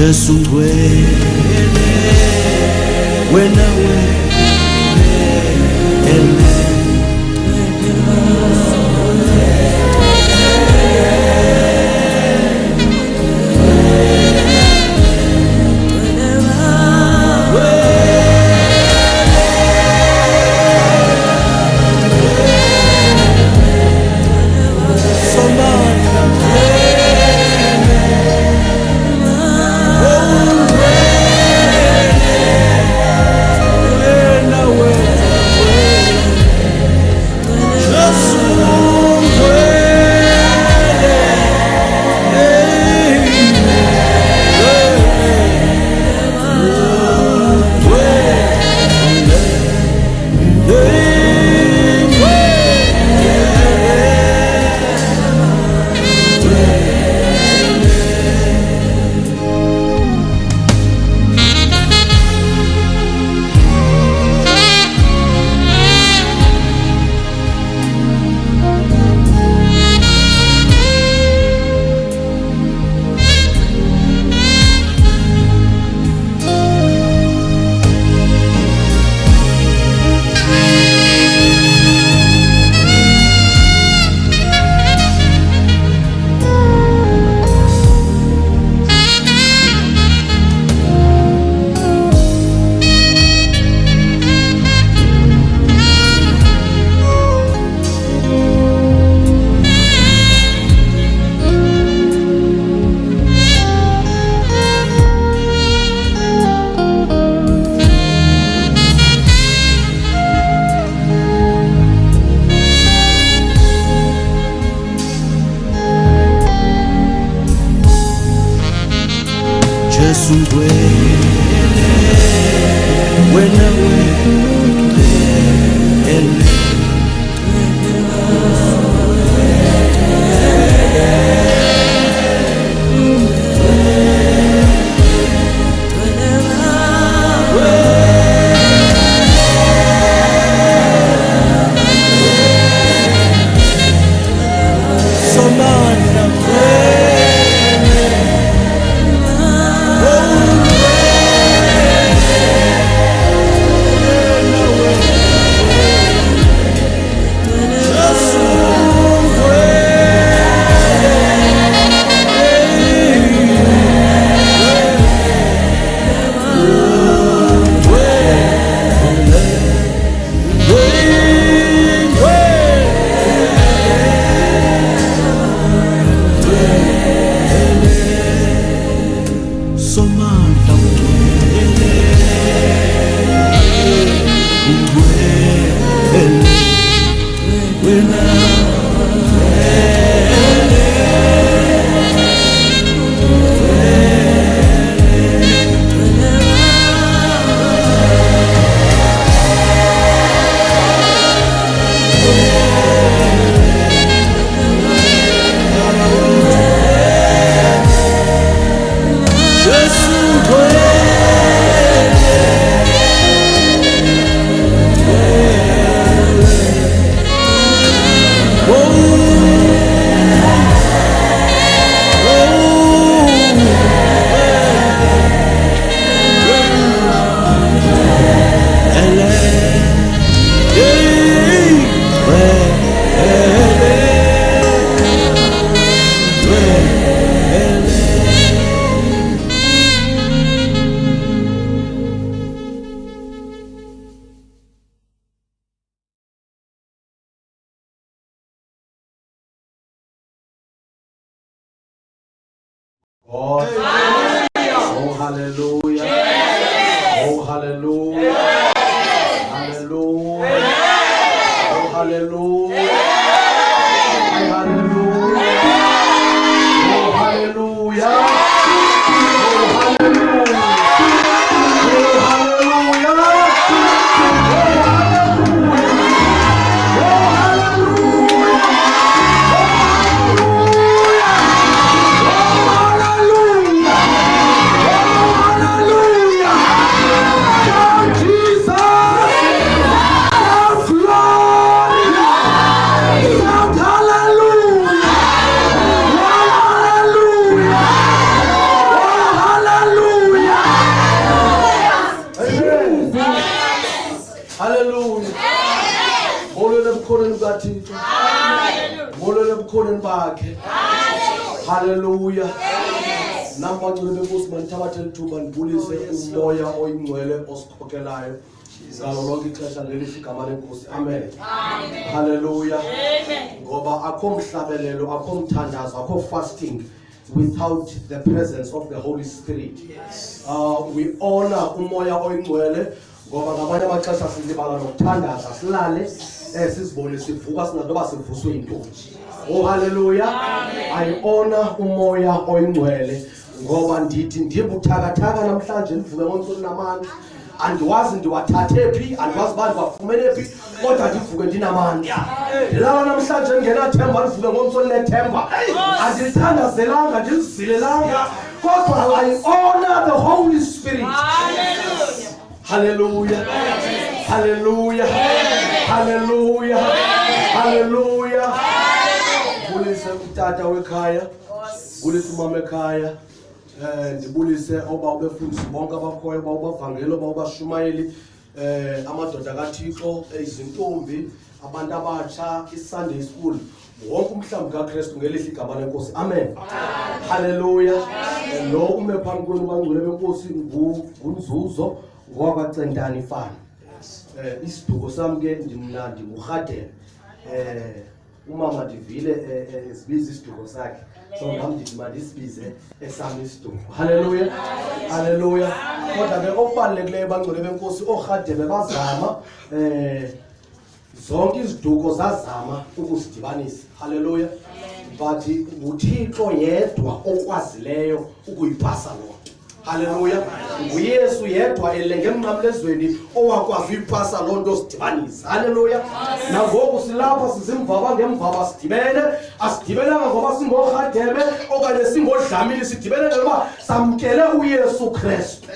Jesu ngwele wena ele Jesu ngwele wena ele Oh, hallelujah. Oh, hallelujah. Hallelujah. Oh, hallelujah. Hallelujah. Oh, hallelujah. Oh, hallelujah. Jesus! Yes, Lord! ebukhoneni bakhe. Hallelujah. Namba ngcwele benkosi manithabathe lithuba ndibulise umoya oyingcwele osikhokelayo ngalo lonke ixesha leli igama lenkosi. Amen. Hallelujah. Ngoba akho mhlabelelo, akho mthandazo, akho fasting without the presence of the Holy Spirit. We honor umoya oyingcwele ngoba ngamanye amaxesha silibala nokuthandaza silale sizibone sivuka singadoba sivuswe intombi. Oh hallelujah. I honor umoya oyingcwele ngoba ndithi ndibuthakathaka namhlanje ndivuke ngontsuku namandla. Andiwazi ndiwathathe phi, andiwazi bani bafumene phi, kodwa ndivuke ndinamandla. Ndilala namhlanje ngenathemba, ndivuke ngontsuku nethemba. Andilithandazelanga, ndilizilelanga, kodwa I honor the Holy Spirit. Hallelujah. Hallelujah. Hallelujah. Hallelujah. Bulise utata wekhaya, bulise umama ekhaya, ndibulise oba befundisi bonke abakhoyo, bavangeli, bashumayeli, amadoda kaThixo, izintombi, abantu abatsha, iSunday school, wonke umhlambi kaKristu ngelihle igama lenkosi. Amen. Hallelujah. Lo ume phambi kwenu bangcwele benkosi nguNzuzo ngoba cendani ifana. Isiduko sami ke ndimnandi uRhadele. Umama ndivile esibiza isiduko sakhe, so ngam ndithi mandisibize esami isiduko. Hallelujah. Hallelujah. Kodwa ke okubalulekileyo bangcwele benkosi, oRhadele bazama zonke iziduko zazama ukusidibanisa. Hallelujah. But uThixo yedwa okwazileyo ukuyipasa lo. Hallelujah. UYesu yedwa elenge emnqamlezweni owakwazi uyipasa lo nto sidibanisa. Hallelujah. Nangoku silapha sizimvaba ngemvaba sidibene, asidibelanga ngoba singoRhadebe okanye singodlamini, sidibene ngoba samkele uYesu Kristu.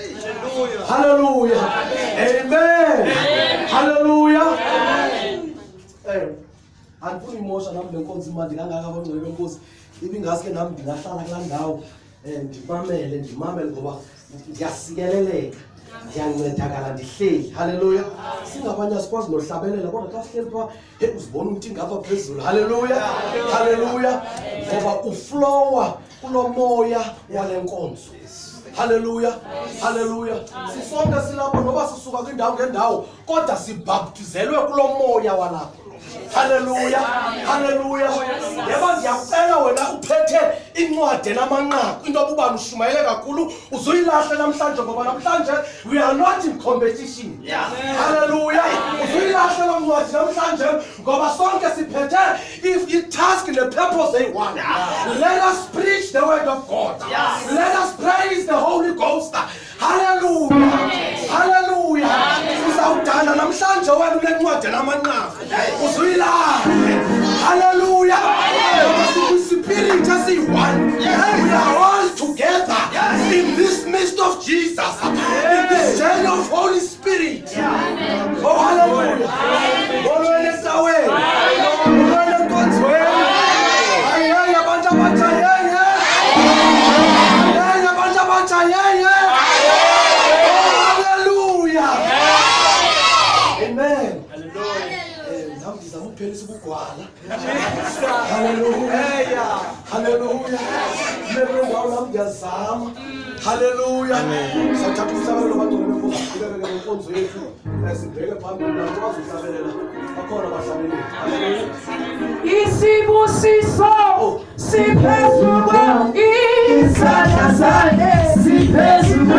Hallelujah. Amen. Hallelujah. Andifuni imosha nami le nkonzo imandi kangaka bangcwele benkosi, ibingaske nami ndingahlala kulaa ndawo ndimamele ngoba ndiyasikeleleka, ndiyancedakala ndihleli. Hallelujah. Singabanye asikwazi nohlabelela, kodwa xa sihleli phaa uzibona ukuthi ngapha phezulu. Hallelujah. Hallelujah. Ngoba uflowa kulo moya wale nkonzo. Hallelujah. Hallelujah. Sisonke silapho noba sisuka kwindawo ngendawo, kodwa sibhaptizelwe kulo moya walapho. Hallelujah. Hallelujah. Yeba ndiyakucela wena uphethe incwadi namanqaku, into obubani ushumayele kakhulu uzuyilahle namhlanje ngoba namhlanje we are not in competition. Hallelujah. Uzuyilahle lo ncwadi namhlanje ngoba sonke siphethe i-task ne-purpose eyi-one. Let us preach the word of God. Let us praise the Holy Ghost. Hallelujah. Hallelujah. Uzawudana namhlanje wena unencwadi namanqaku uzuyilahle. Hallelujah. Spirit as one. We are all together in this midst of Jesus, in this journey of Holy Spirit. Oh, hallelujah. Amen. Hallelujah. Hallelujah. Hallelujah. Isibusiso siphezulu isandla sakhe siphezulu.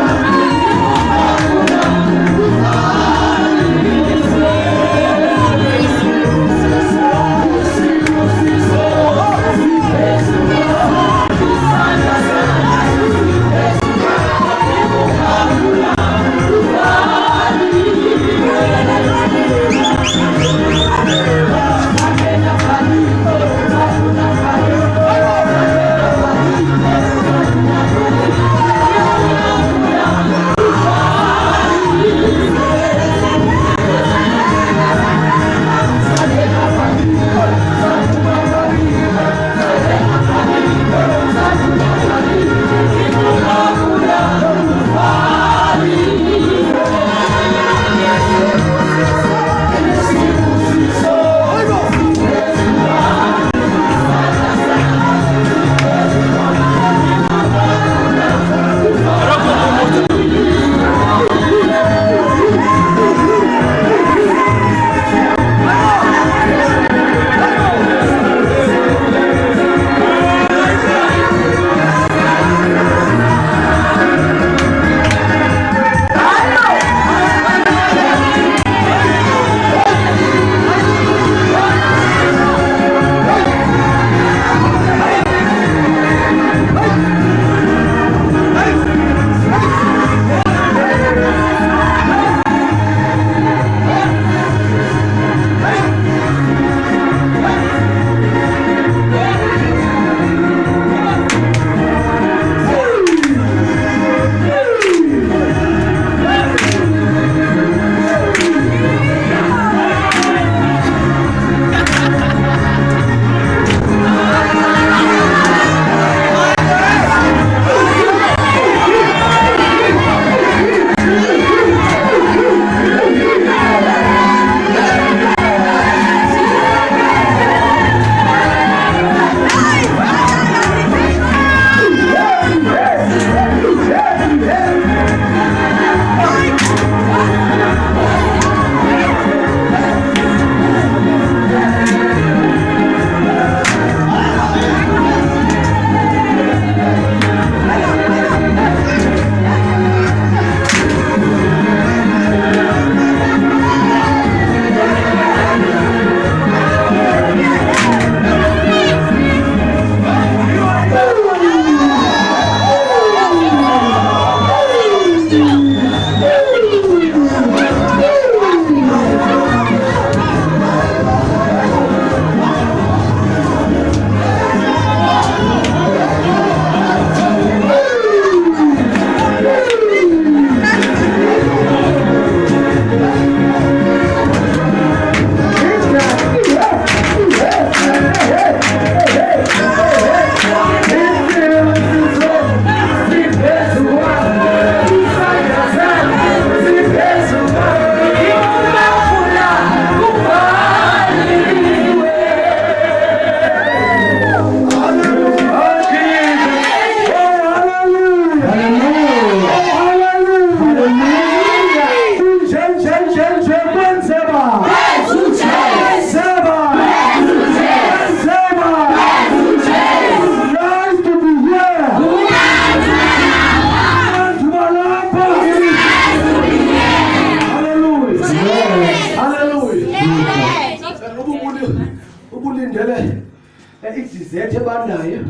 idizethe ebanayo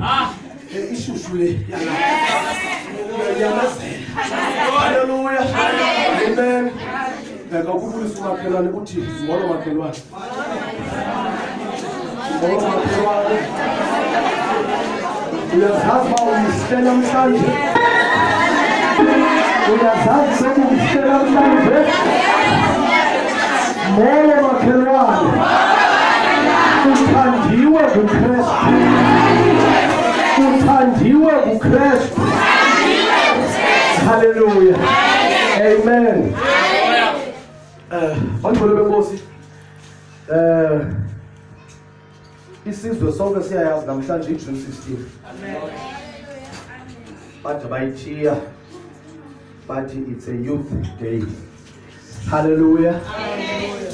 ishushu le haleluya amen ngakubulisa umakhelwane ukuthi ngolo makhelwane uyazazi uba uyishle namhlanje uyazazi sekuyishle namhlanje molo makhelwane uthandiwe nguKristu uthandiwe nguKristu haleluya amen bangcwele benkosi isizwe sonke siyayazi namhlanje iJune 16 bathi bayithiya bathi it's a youth day haleluya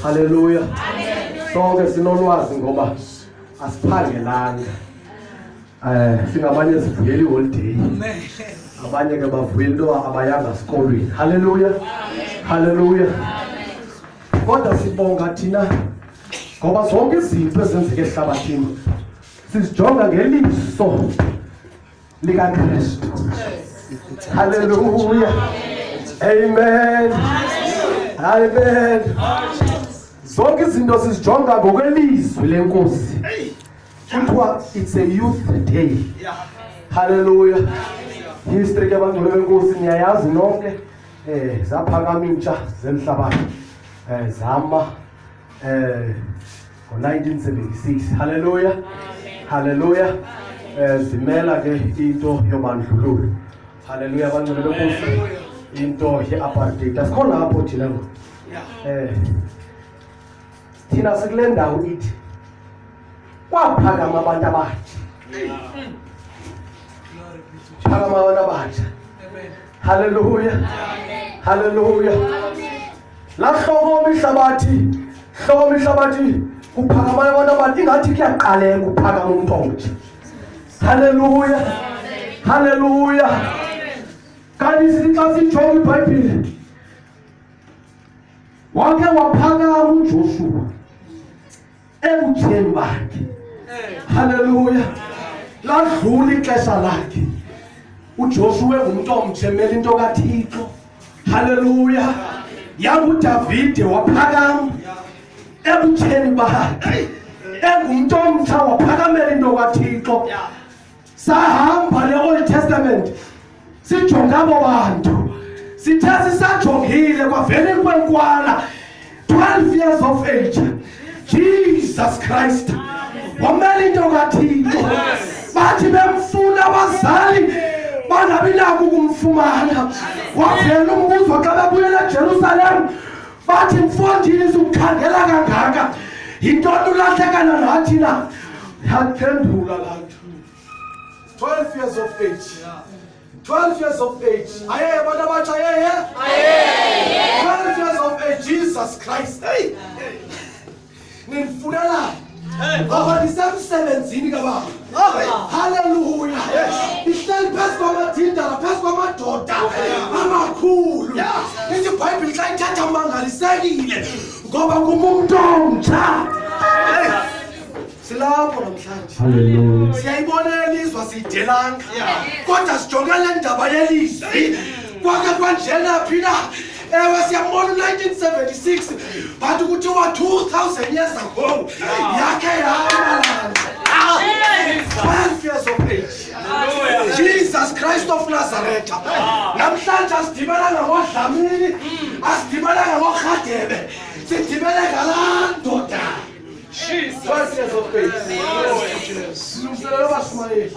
haleluya sonke sinolwazi ngoba asiphangelanga singabanye sivuyela iholiday abanye ke bavuyela into abayanga esikolweni haleluya haleluya kodwa sibonga thina ngoba zonke izinto ezenzeka ehlabathini sizijonga ngeliso likaKristu haleluya amen amen zonke izinto sizijonga ngokwelizwi lenkosi kuthiwa it's a youth day haleluya history ke bangcwele benkosi niyayazi nonke zaphakama intsha zemhlabathi zama ngo-1976 haleluya haleluya zimela ke into yobandlululo haleluya bangcwele benkosi into ye-apartheid asikhona lapho thina thina sikule ndawo ithi kwaphakama abantu abatsha phakama abantu abatsha haleluya haleluya la hloko ihlabathi kuphakama abantu abatsha ingathi kuyaqaleka ukuphakama umuntu omtsha haleluya haleluya kanti sithi xa sijonga iBhayibhile wake waphakama uJoshua ebutsheni bakhe haleluya ladlula ixesha lakhe uJoshua engumuntu omtsha emele into kaThixo haleluya yanguDavide waphakama ebutsheni bakhe engumuntu omtsha waphakamela into kaThixo sahamba le-Old Testament sijonga abo bantu sithe sisajongile kwavela inkwenkwana 12 years of age Jesus Christ wamela into kaThixo bathi bemfuna abazali bangabi nako ukumfumana wavela umbuzo xa bebuyela eJerusalem bathi mfondini siukhangela kangaka yintoni ulahlekana nathi na yaphendula lantu 12 years of age 12 years of age aye abantu abatsha aye 12 years of age Jesus Christ hey nifunela ngoba nisemsebenzini kababa haleluya ihleli phezu kwamadindala phezu kwamadoda amakhulu ithi iBhayibhile xa ithatha mangalisekile ngoba kumuntu omtsha silapho namhlanje haleluya siyayibona elizwa siyidelanga kodwa sijonga le ndaba yelizwi kwake kwanjena phina ewe siyambona 1976 but kuthiwa 2000 years ago yakhe yamalanga 12 years of age Jesus Christ of Nazareth namhlanje asidibana ngagodlamini asidibana ngagoRhadebe sidibene ngalandoda 12 years of age lungiselela abashumayeli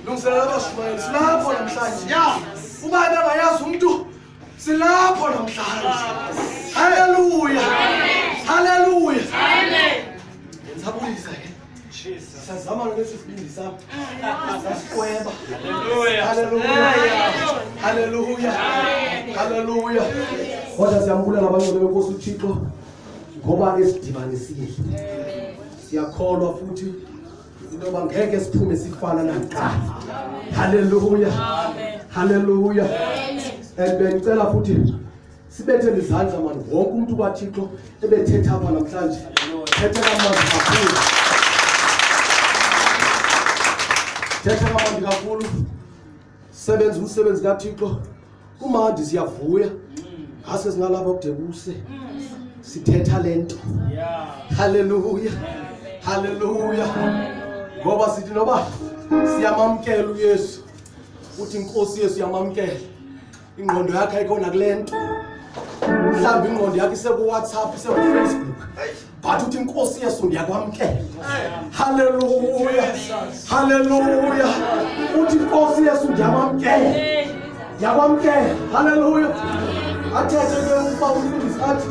lungiselela abashumayeli silapho namhlanje uba bengayazi umuntu silapho namhlanje haleluya haleluya amen ngizabulisa ke sazama ngalesi sibindi sami sasikweba haleluya haleluya haleluya kodwa siyambulela abangcwele benkosi uThixo ngoba esidibanisile siyakholwa futhi into bangeke siphume sifana nakuqala haleluya haleluya bengicela futhi sibethe izandla manje wonke umuntu kaThixo ebethetha apha namhlanje ethetha amazwi kakhulu Thetha kamandi kakhulu. Sebenza umsebenzi kaThixo. Kumandi siyavuya. Ngase singalapha kude kuse. Sithetha lento. Hallelujah. Hallelujah. Ngoba sithi noba siyamamkela uYesu. Uthi inkosi Yesu yamamkela. Ingqondo yakhe ayikona kulento. Mhlawumbe ingqondo yakhe iseku WhatsApp, iseku Facebook. But uthi inkosi Yesu ndiyakwamkela. Hallelujah. Hallelujah. Uthi inkosi Yesu ndiyamamkela. Ndiyakwamkela. Hallelujah. Athethe ke uba umfundisi athi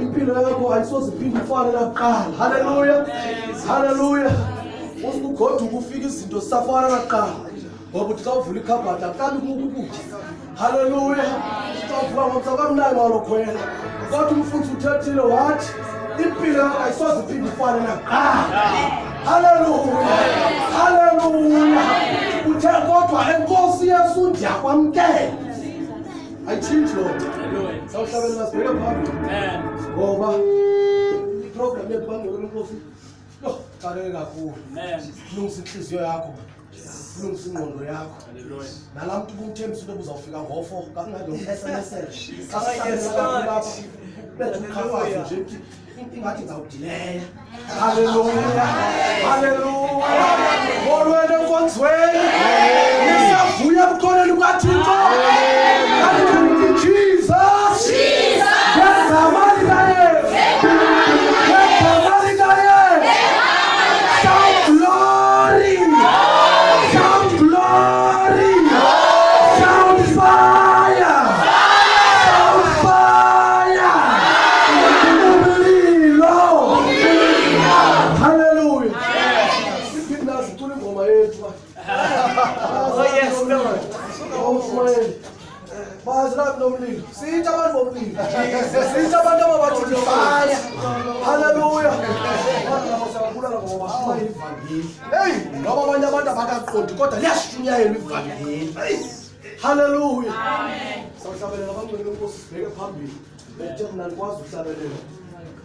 impilo yakho ayisoze iphinde ifane nakuqala. Hallelujah. Hallelujah. Usugoduka ufika izinto sisafana nakuqala. Ngoba uthi xa uvula ikhabhathi aqala ukukutya. Hallelujah. Xa uvula ngomsa kamnayi malokhwela. Kodwa umfundisi uthethile wathi impilo yakho ayisoze iphinde ifane nakuqala. Hallelujah. Hallelujah. Uthe kodwa enkosi Yesu ndiyakwamkela. Ayithinti lo nto. Sawuhlabela masibheke phambili. Ngoba iprogram yethu bangcwele inkosi. Yo, qale kakhulu. Lungisa inhliziyo yakho. Lungisa ingqondo yakho. Nalamuntu kumthembisa ukuthi uzawufika ngo4 kangabe SMS. Kasayesa bethu ukhafazi nje ingathi ngawudileya. Hallelujah. Hallelujah. Molweni enkonzweni. Nisavuya ebukhoneni bukaThixo. Hallelujah. Jesus. Jesus. Ngesamani kaye. Ngesamani kaye. Shout glory. Shout glory. Shout fire. Shout fire. Umlilo. Hallelujah. Siphinda sicula ingoma yethu. Oh yes Lord. Oh Bazilaphi nomlilo. Sithi abantu bomlilo. Sithi abantu ababathi fire. Hallelujah. Siyabulala ngoba sima ivangeli. Hey, ngoba abanye abantu abakaqondi kodwa liyashunyayela ivangeli. Hallelujah. Amen. Sawuhlabelela abangcwele inkosi sibheke phambili. Bethe mina ngikwazi ukuhlabelela.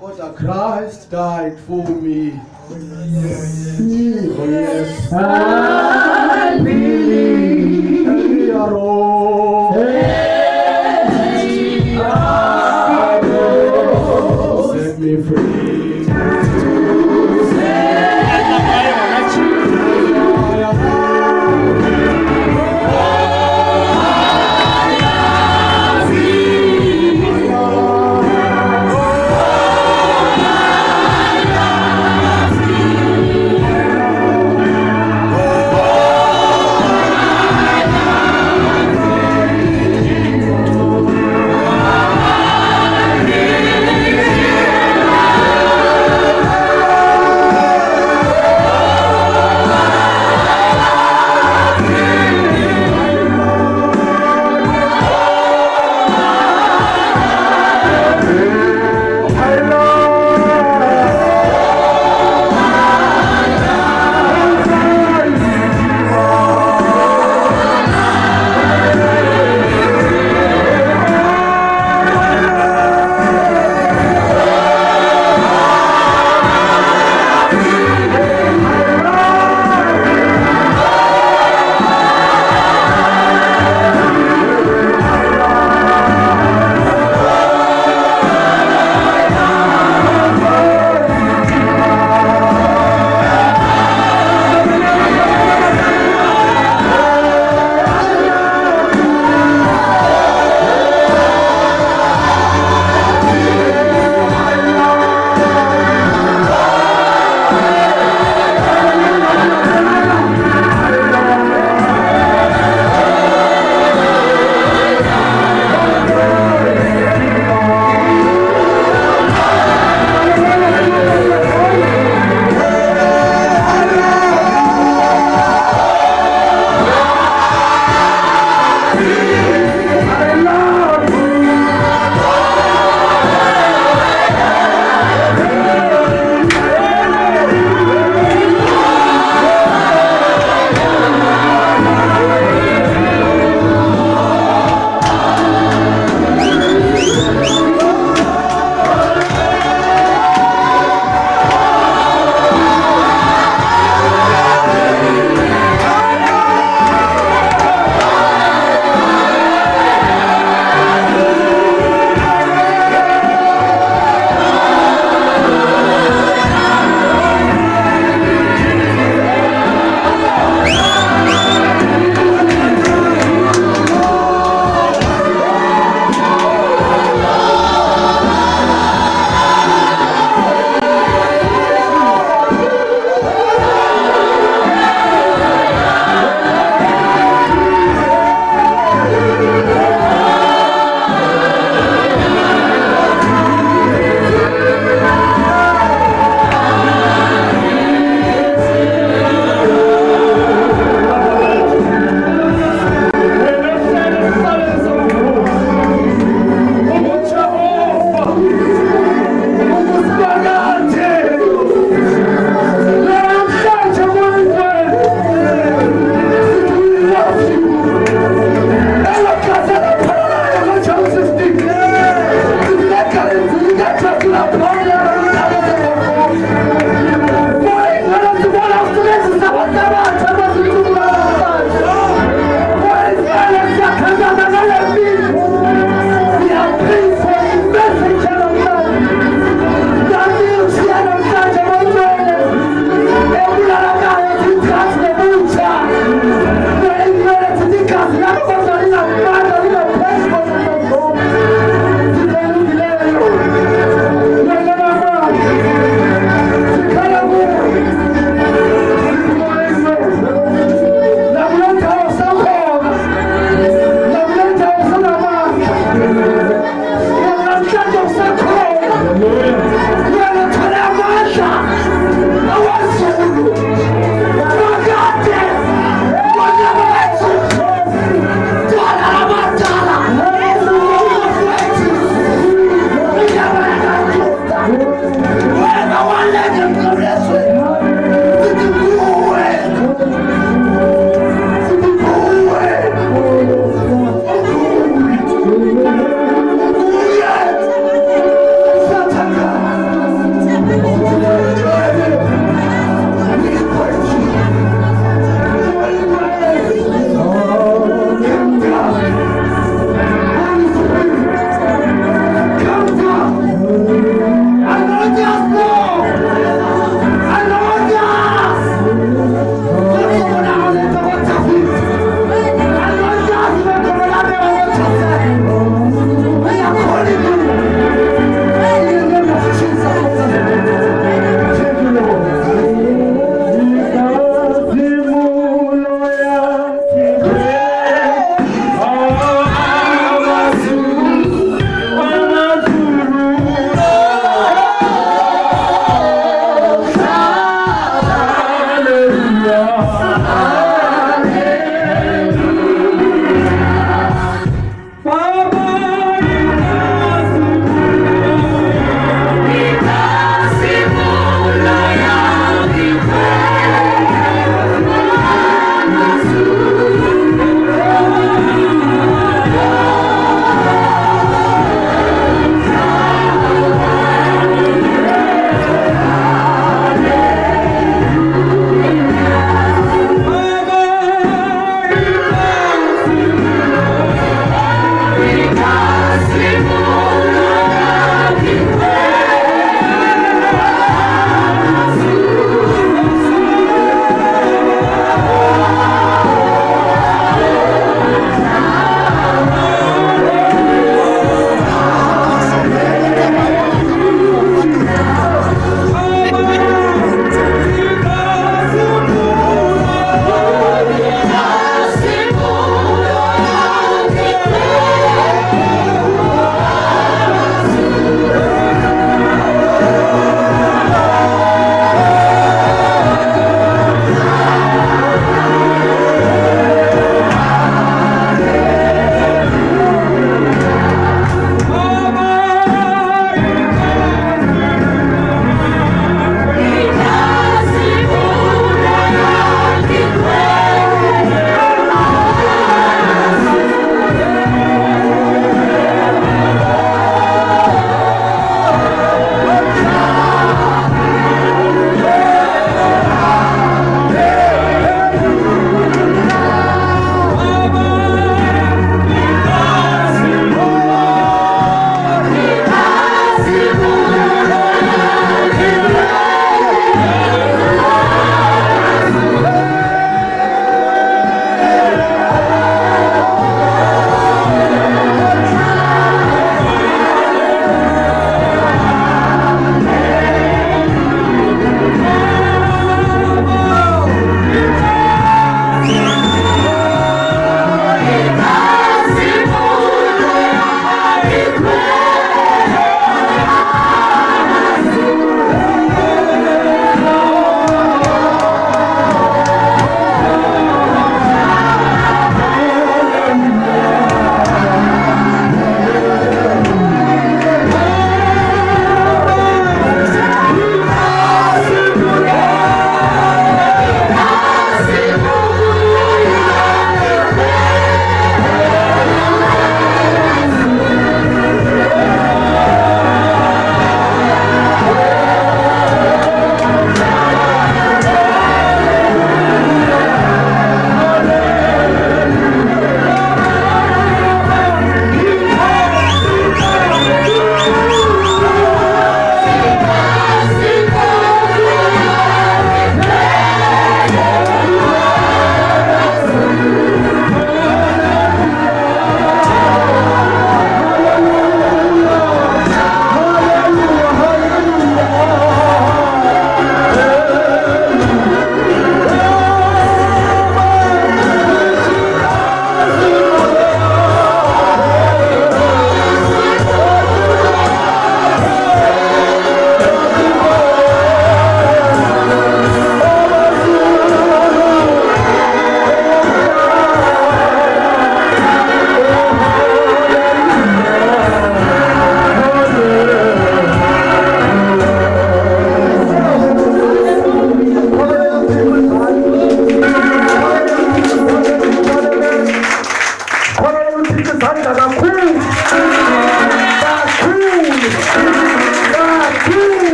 Kodwa Christ died for me. Oh yes. I believe. We are all. Set me free.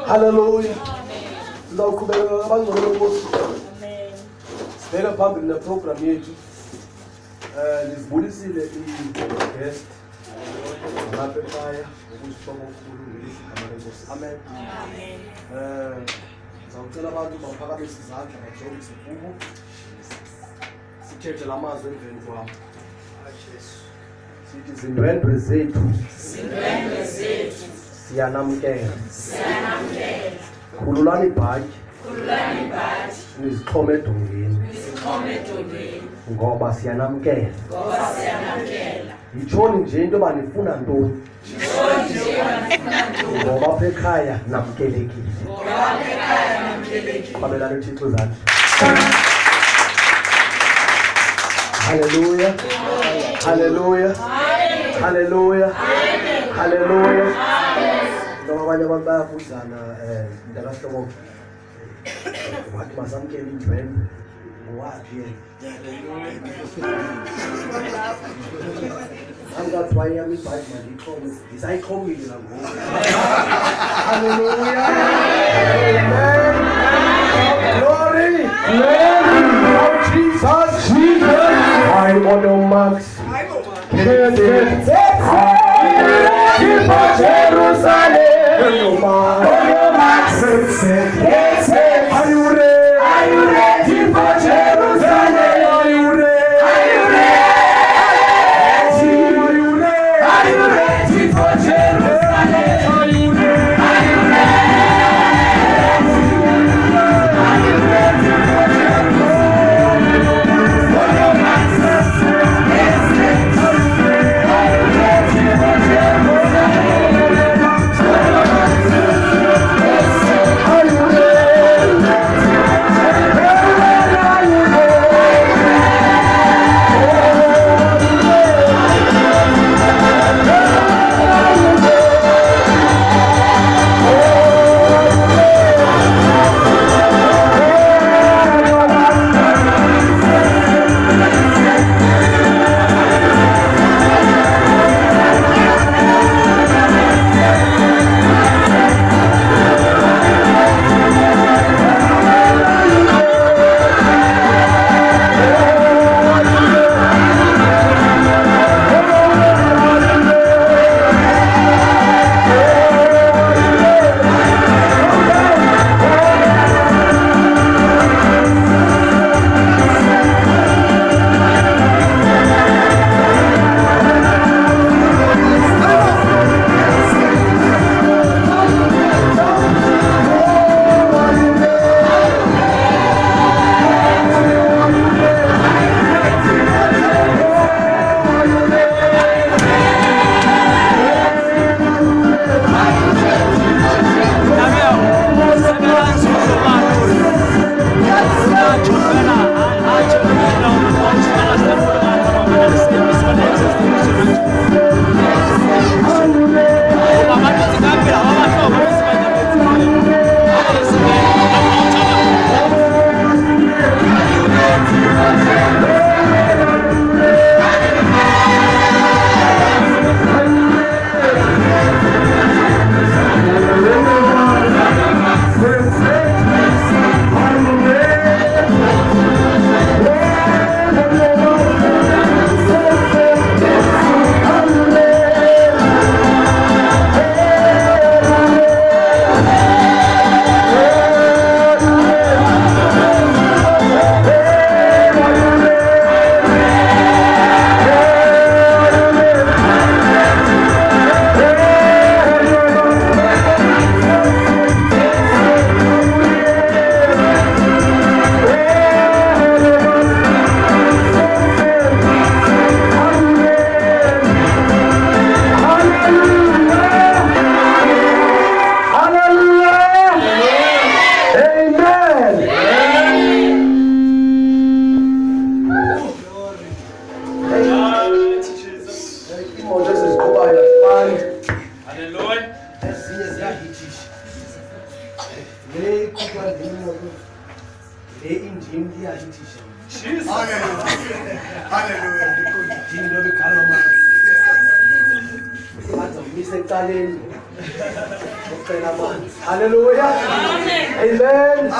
Hallelujah. Sizawuqhubeka abangcwele benkosi. Sibheka phambili neprogram yethu. Lizibulisile i-guest. Lapha ekhaya ukusihlobo okukhulu ngeligama lenkosi. Amen. Ngizawucela abantu baphakamise izandla bajongise kubo. Sithethe la mazwi emveni kwabo. Sithi zindwendwe zethu. Siyanamkela. Khululani ibhatyi. Nizixhome edongeni. Ngoba siyanamkela. Yitshoni nje into yoba nifuna ntoni. Ngoba apha ekhaya namkelekile. Kwabelana uThixo izandla. Hallelujah. Hallelujah. Hallelujah. Hallelujah. Noma abanye abantu bayabuzana mntakahlobo wathi masamkele indwendwe ngowaphi yena. Angathi wayeyami ibhaji mandiyixhome ndisayixhomile nangoku. Hallelujah. Amen. Glory. Lord Jesus. I'm on your marks. Hallelujah. ucela amanzi. Haleluya. Amen.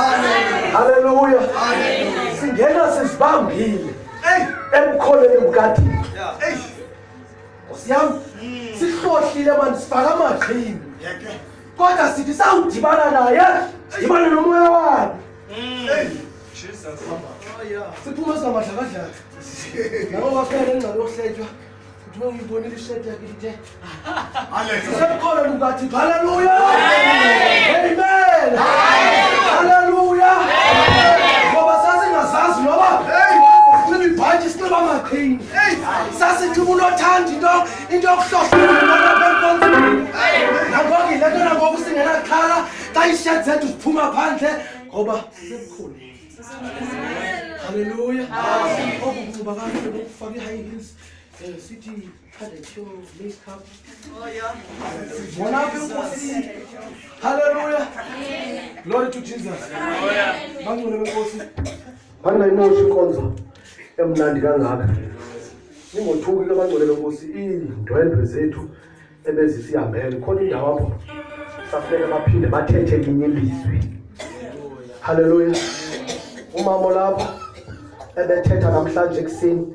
Haleluya. Singena sisibambile emkholweni bukadini. Siyam sihlohlile manje sifaka amaqhinga. Kodwa sithi sawudibana naye, dibana nomoya wakhe. Jesus. Siphuma singamadlakadlaka. Nabo baphela engalokuhletshwa. Kuthi ngiyibonile ishedi yakhe ithe. Haleluya. Lukathi haleluya. Amen. Haleluya. Ngoba sasingazazi noba sinxiba ibhanti sinxiba amaqhinga. Sasinxiba unothanda into yokuhlohlela lapha enkonzweni. Nangoku le nto nangoku singenakhala xa ishedi zethu ziphuma phandle ngoba sisebukhulu. Haleluya. Okunxiba kahle ukufaka i-high heels. Sithi palette your makeup. Bona benkosi. Hallelujah. Glory to Jesus. Bangcwele benkosi. Bangayimoshi inkonzo emnandi kangaka. Ningothuki ke bangcwele benkosi indwendwe zethu ebezisihambele khona indawo apho safike baphinde bathethe linye ilizwi. Hallelujah. Umama lapho ebethetha namhlanje ekseni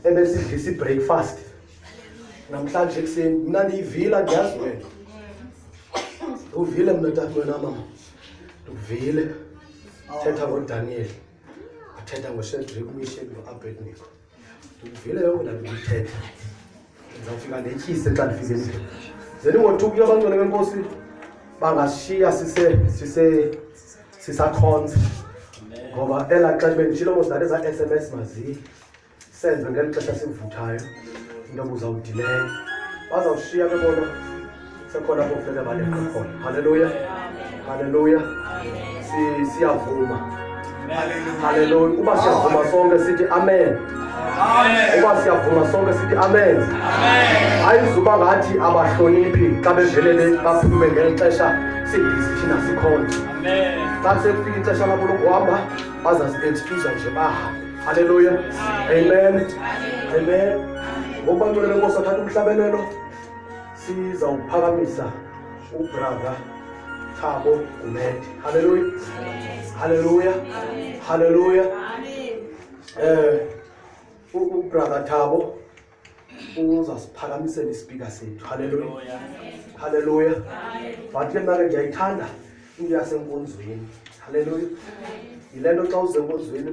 ebesidlisa ibreakfast namhlanje ekseni mina ndiyivila ndiyazi wena uvile mna tata wena mama uvile thetha ngoDaniel athetha ngoShadrach uMeshach noAbednego uvile yonke lento ngithetha ngizawufika ndetyise xa ndifike endlini zeni ngothuki abangcwele benkosi bangashiya sisakhonza ngoba ela xa benditshilo mosdale za SMS mazi senze ngeli xesha sivuthayo into obuzawudileyo bazawushiya ke bona sekhona apho kufuneka baleqa khona. Haleluya. Haleluya. Siyavuma. Haleluya. Uba siyavuma sonke sithi amen. Amen. Uba siyavuma sonke sithi amen. Amen. Ayizuba ngathi abahloniphi xa bevelele baphume ngeli xesha sidisithina sikhonza. Amen. Xa sekufika ixesha labo lokuhamba bazazi-excuse nje bahambe. Hallelujah. Amen. Amen. Ngoba ngicela benkosi athatha umhlabelelo sizawuphakamisa ubrother Thabo Gumede. Hallelujah. Hallelujah. Hallelujah. Ubrother Thabo uzasiphakamisela ispeaker sethu. Hallelujah. Hallelujah. Bathi mina ke ngiyayithanda into yasenkonzweni. Hallelujah. Ilento xa uzenkonzweni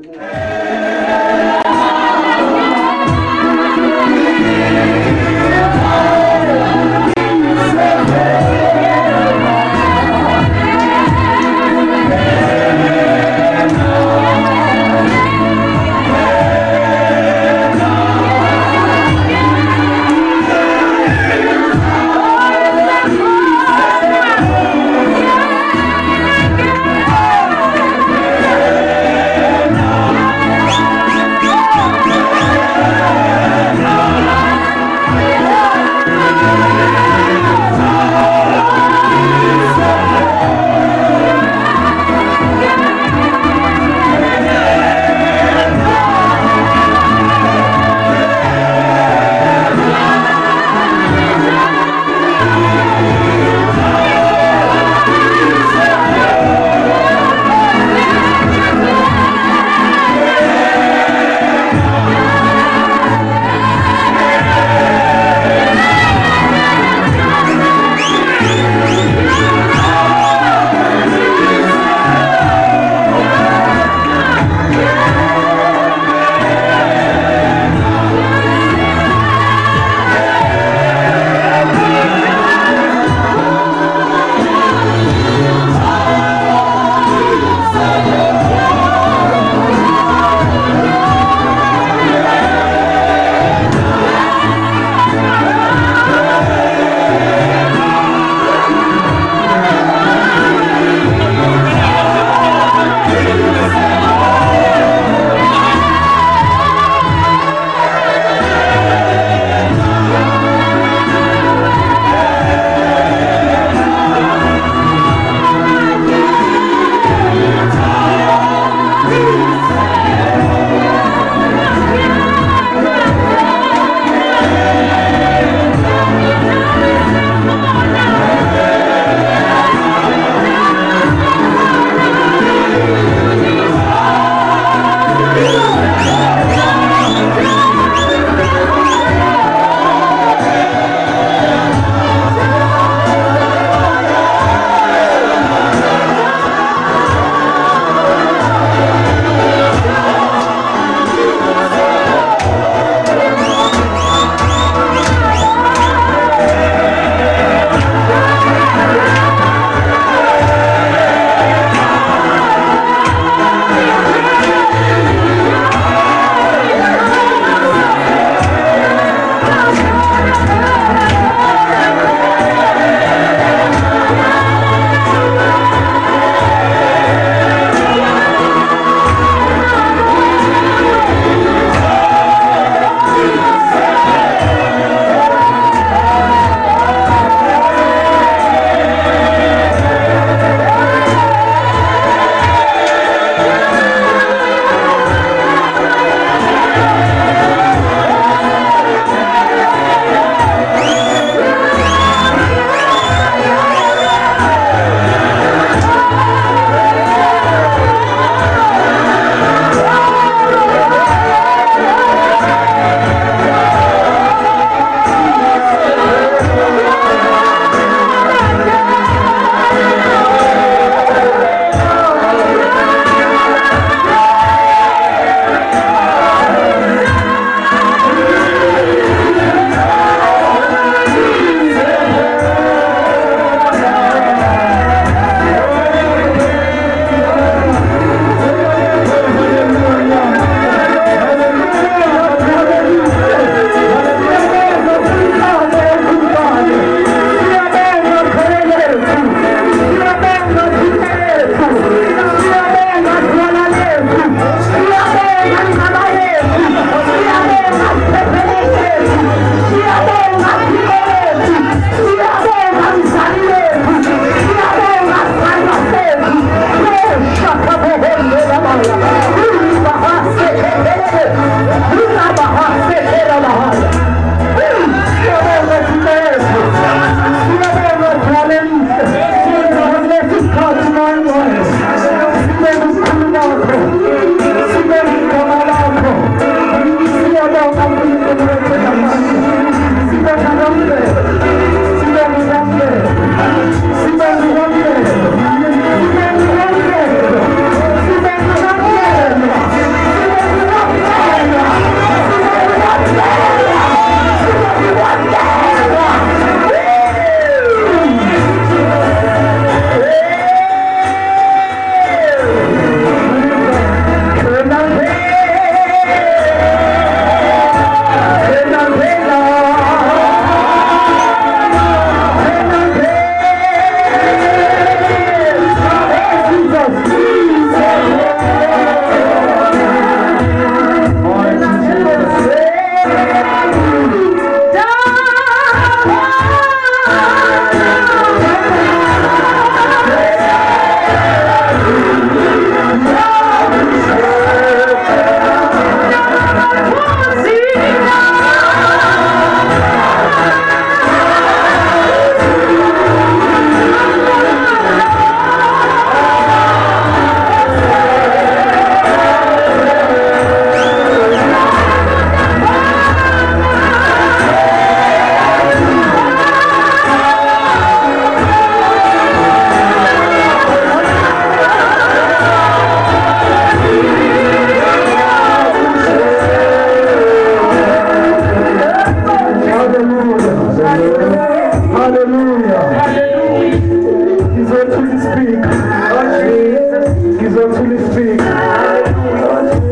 lethu lifika.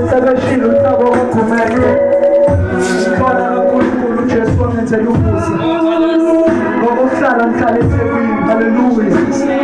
Sebeshilo uhlabo okhumeke. Khona kaNkulunkulu uJesu wangenzela umusa. Ngokuhlala ngihlala eThekwini. Hallelujah.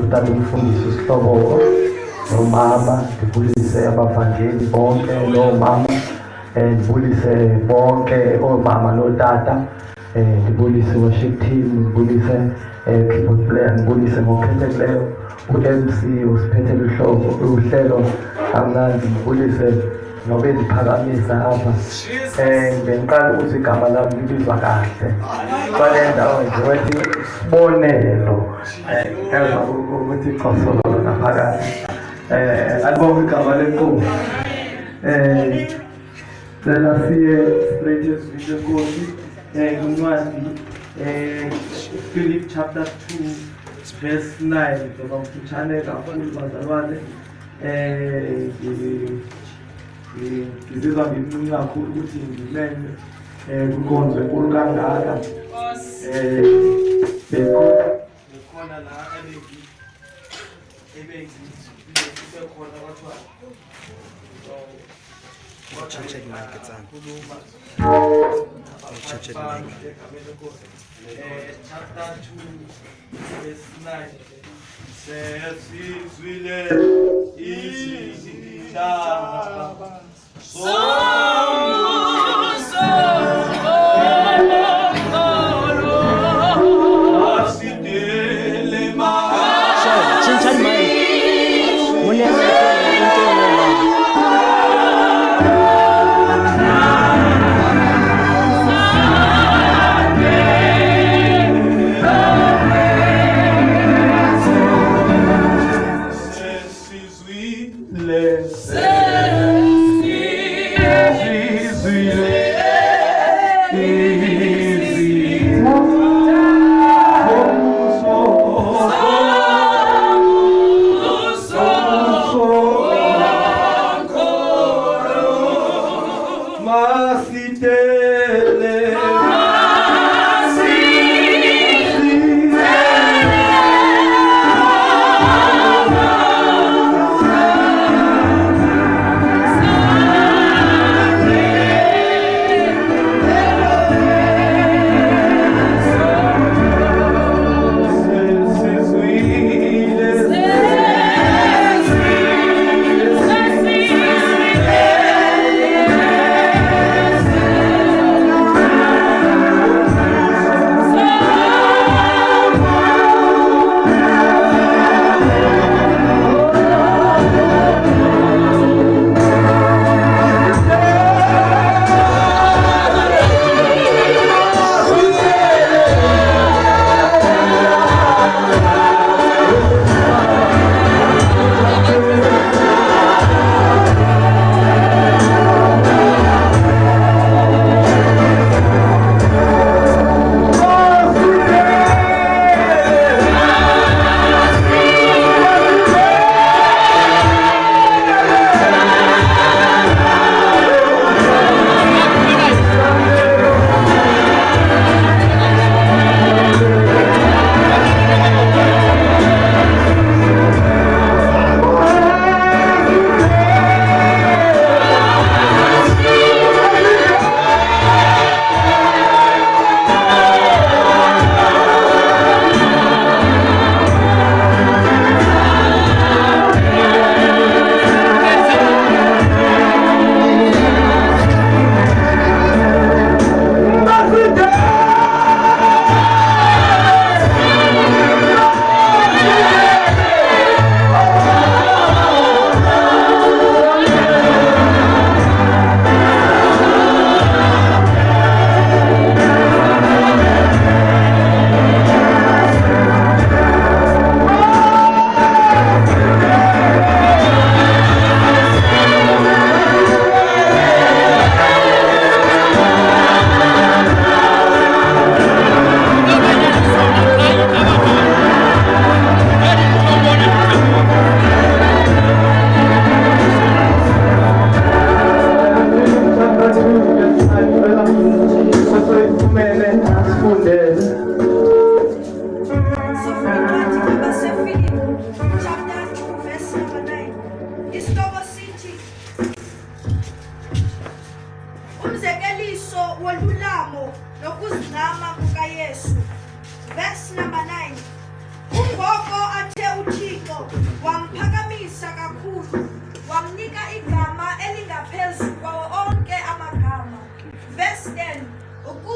uqala ukufundisa isihlobo nomama, ndibulise abavangeli bonke nomama, ndibulise bonke omama notata, ndibulise worship team, ndibulise keyboard player, ndibulise ngokhethekileyo u-MC usiphethele uhlelo kamnandi, ndibulise nobe ndiphakamisa apha. Bengiqala ukuthi igama lami libizwa kahle kwale ndawo nje wathi Sibonelo, emva kokuthi iqosololo naphakathi. Alibonge igama lenkosi. Cela siye straight ezwini lenkosi kuncwadi Philip chapter 2 verse 9, ngoba mfutshane kakhulu bazalwane. Ngizizwa ngimncinci kakhulu ukuthi ngimele kunkonzo enkulu kangaka. Bekhona la ebekhona kwathiwa Church at Mike, it's on. Church at Mike. Chapter 2 verse 9 says Israel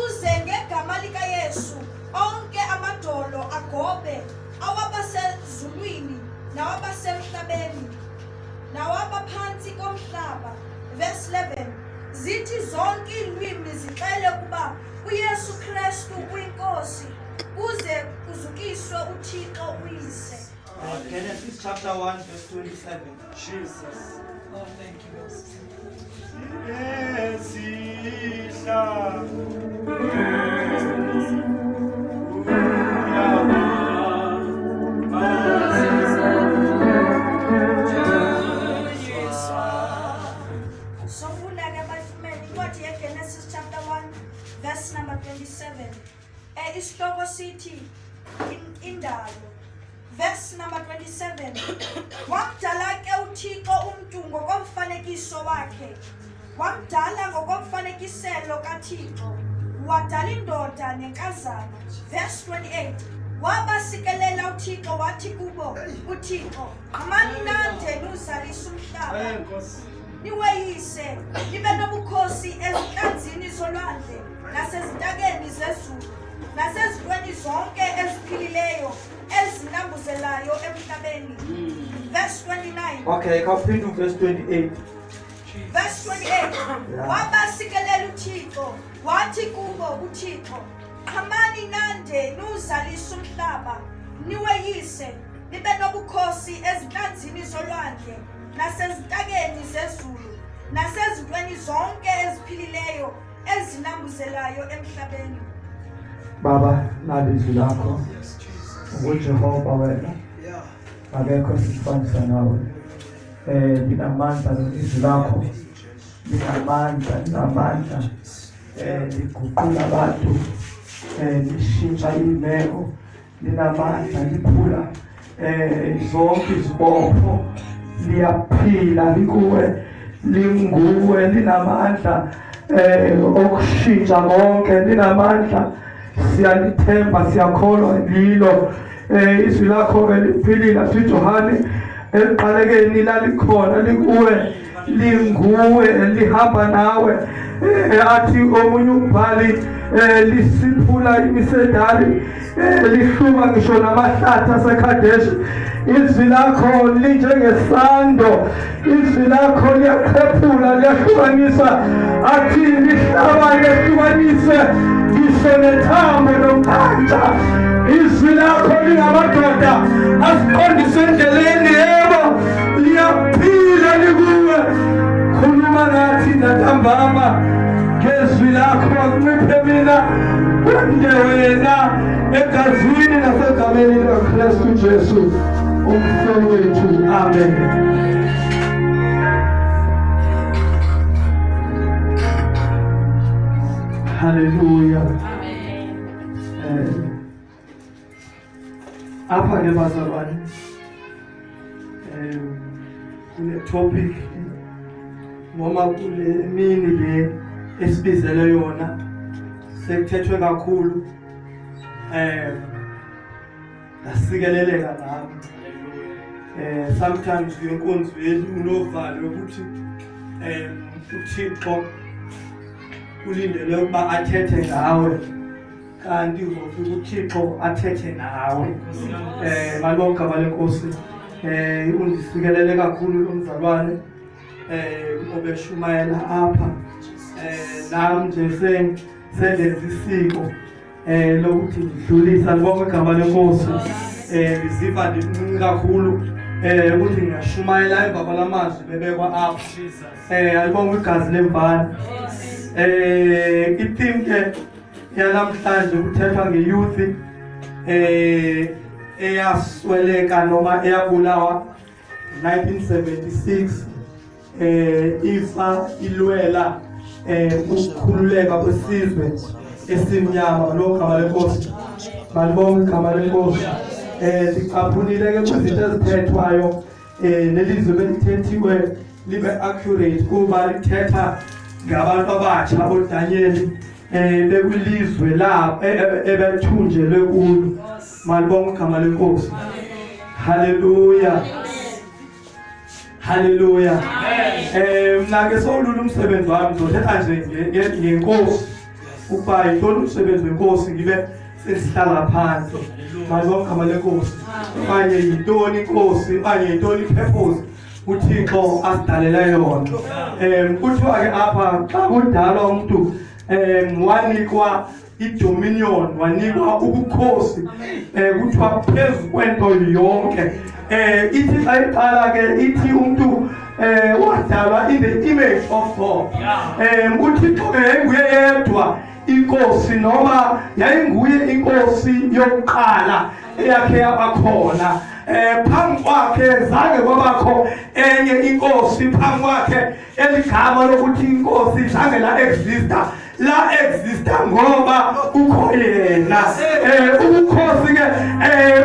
ukuze ngegama lika Yesu onke amadolo agobe, awabasezulwini nawabasemhlabeni nawabaphansi komhlaba. Verse 11, zithi zonke ilwimi zixele ukuba uYesu Kristu uyinkosi, kuze kuzukiswe uThixo uyise. Genesis chapter 1 verse 27. Jesus. Oh, thank you. So Genesis chapter 1 verse number 27. Isihloko sithi indalo. Verse number 27. Wamdala ke uThixo umuntu ngokomfanekiso wakhe. Wamdala ngokomfanekiselo kaThixo. Wadala indoda nenkazana. Verse 28. Wabasikelela uThixo wathi kubo uThixo, "Qhamani nande nuzalise umhlaba. Niweyise, nibe nobukhosi ezinhlanzini zolwandle nasezintakeni zezulu, nasezintweni zonke eziphilileyo ezinambuzelayo emhlabeni." Verse 29. Okay, kaphinda verse 28. Verse 28. Wabasikelela uThixo wathi kubo uThixo, "Qhamani nande nuzalise umhlaba, niweyise, nibe nobukhosi ezinhlanzini zolwandle nasezintakeni zezulu, nasezintweni zonke eziphilileyo ezinambuzelayo emhlabeni." Baba, nalizwi lakho uJehova wena akekho sifanisa nawe. Linamandla lizwi lakho, linamandla liguqula abantu, lishintsha imeko, linamandla liphula zonke izibopho, liyaphila likuwe, linguwe, linamandla okushintsha konke, linamandla. Siyalithemba, siyakholwa lilo. Izwi lakho liphilile aseJohane ekuqalekeni lalikhona, likuwe, linguwe, lihamba nawe. Athi omunye umbhali lisiphula imisedali, lihluma ngisho namahlathi aseKhadeshi. Izwi lakho linjengesando, izwi lakho liyaqhephula, liyahlukanisa. Athi lihlaba lihlukanise ngisho nethambo nomkhatsha. Izwi lakho lingamadoda asiqondise endleleni, yebo liyaphila likuwe. Khuluma nathi ntambama ngezwi lakho, akunciphe mina kwande wena egazini nasegameni likaKristu Jesu umfo wethu. Amen. Hallelujah. Apha ke bazalwane, kule topic noma kule mini le esibizele yona sekuthethwe kakhulu, asikeleleka nami. Sometimes inkonzo yethu unovalo ukuthi uThixo ulindele ukuba athethe ngawe, kanti uzofika uThixo athethe nawe. Malonke abalenkosi, undisikelele kakhulu lo mzalwane obeshumayela apha. Nami nje sendenza isiko lokuthi ngidlulisa libonke igama lenkosi. Ngiziva ndimuncu kakhulu ukuthi ngiyashumayela emva kwalamazwi bebekwa apha. Alibonke igazi lemvana. I-theme ke yanamhlanje kuthethwa nge-youth eyasweleka noma eyabulawa 1976, ifa ilwela ukukhululeka kwesizwe esimnyama. Lo gama lenkosi, malibonke igama lenkosi. Sicaphunile ke kwizinto ezithethwayo, nelizwe belithethiwe libe accurate kuba lithetha ngabantu abatsha boDanyeli bekwilizwe la ebethunjelwe kulo. Malibonke igama lenkosi. Hallelujah. Hallelujah. Mna ke solula umsebenzi wami, ngizothetha nje ngenkosi ukuba yintoni umsebenzi wenkosi ngibe sesihlala phansi manje wamkhama lenkosi manje yintoni inkosi manje yintoni ipurpose uThixo asidalela yona kuthiwa ke apha xa kudalwa umuntu wanikwa idominion wanikwa ubukhosi kuthiwa phezu kwento yonke ithi xa iqala ke ithi umuntu wadalwa in the image of God uThixo ke yayinguye yedwa inkosi noma yayinguye inkosi yokuqala eyakhe yabakhona phambi kwakhe zange kwabakho enye inkosi phambi kwakhe eligama lokuthi inkosi zange la exista ngoba ukho yena ubukhosi ke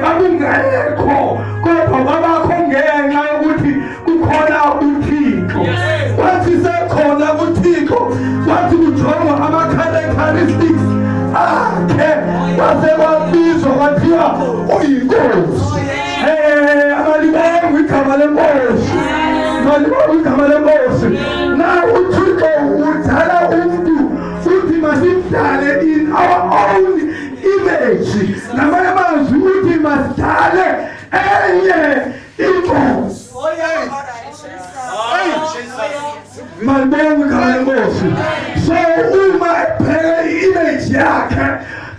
babungekho kodwa babakho ngenxa yokuthi kukhona uThixo wathi sekhona uThixo wathi kujongwa ama-characteristics akhe wase kwabizwa kwathiwa uyinkosi abalibonga igama lenkosi abalibonga igama lenkosi na uThixo udala umuntu futhi masidale in our own image namanye amazwi uthi masidale enye inkosi malibonga igama lenkosi so uma epheka i-image yakhe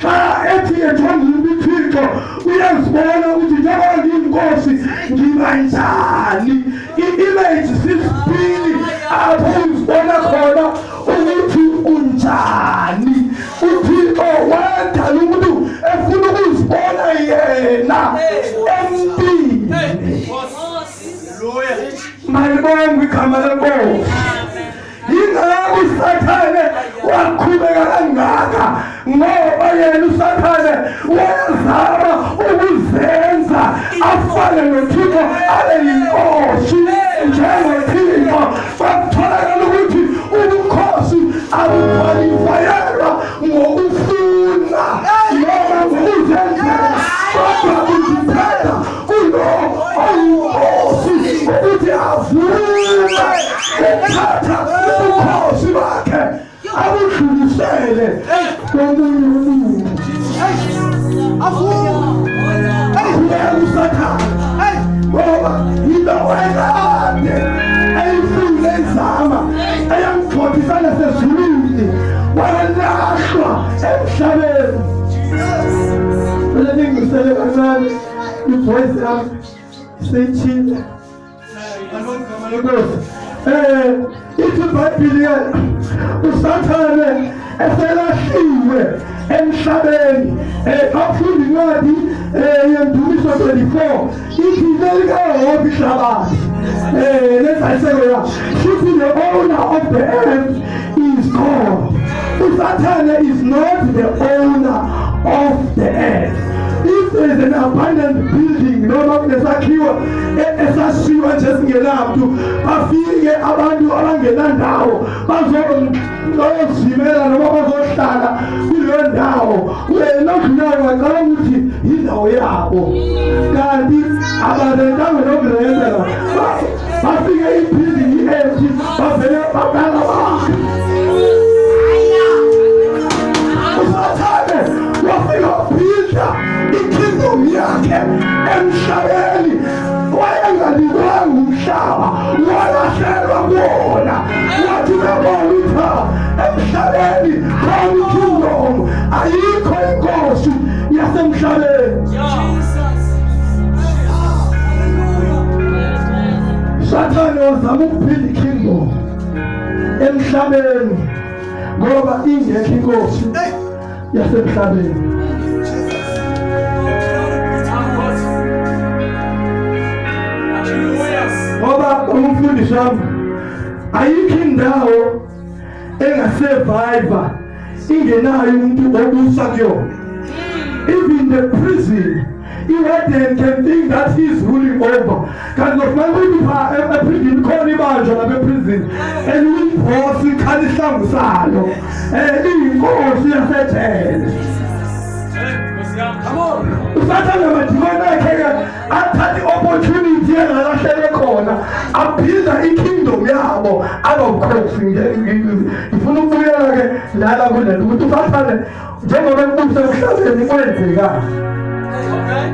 xa ethi ethonga uThixo uyazibona ukuthi njengoba ngiyinkosi ngiba njani i-image sisibili apho uzibona khona ukuthi unjani uThixo wadala umuntu efuna ukuzibona yena empini malibonga igama lenkosi yingakho uSathane waqhubeka kangaka ngoba yena uSathane wayezama ukuzenza afane noThixo abe yinkosi njengoThixo bakutholakala ukuthi ubukhosi abukwalifayelwa ngokufuna noma ngokuzenzela kodwa kudipenda kulo oyinkosi ukuthi avume ukuthatha ubukhosi bakhe abudlulisele komunye umuntu avume uSathane ngoba yilo wekade eyifule izama eyamgxothisana sezulwini walahlwa emhlabeni belengingisele kancane ivoice yami seyithile alongama lenkosi ithi iBhayibheli uSathane eselahliwe emhlabeni afunda incwadi yeNdumiso 24 ithi nelikaHobi ihlabathi lesayiseko shithi the owner of the earth is God. uSathane is not the owner of the earth. If there is an abandoned building noma kunesakhiwo esashiwa nje singenamuntu bafike abantu abangenandawo bazozimela noma bazohlala kuleyo ndawo wena odlulayo waqala ukuthi yindawo yabo kanti abazentango nokurenzela bafike ibuilding i-empty bavele baqala bakhe uSathane wafika phila ikingdom yakhe emhlabeni wayenganikwanga umhlaba walahlelwa kuwona wathi bebona ukuthi emhlabeni khona ikingdom ayikho inkosi yasemhlabeni Sathane wazama ukuphila ikingdom emhlabeni ngoba ingekho inkosi yasemhlabeni ngoba umfundisi wami ayikho indawo engasurvive ingenayo umuntu obusa kuyona. Even the prison, i-warden can think that he is ruling over. Kanti ngofuna a prison khona ibanjwa lapha prison and uyimbosi ikhala ihlangu salo iyinkosi yasejele. uSathane amadimoni akhe athatha i-opportunity engalahlele khona abhiza ikingdom yabo ababukhosi. Ngifuna ukubuyela ke lala kulento ukuthi usathane njengoba kubusa emhlabeni kwenzeka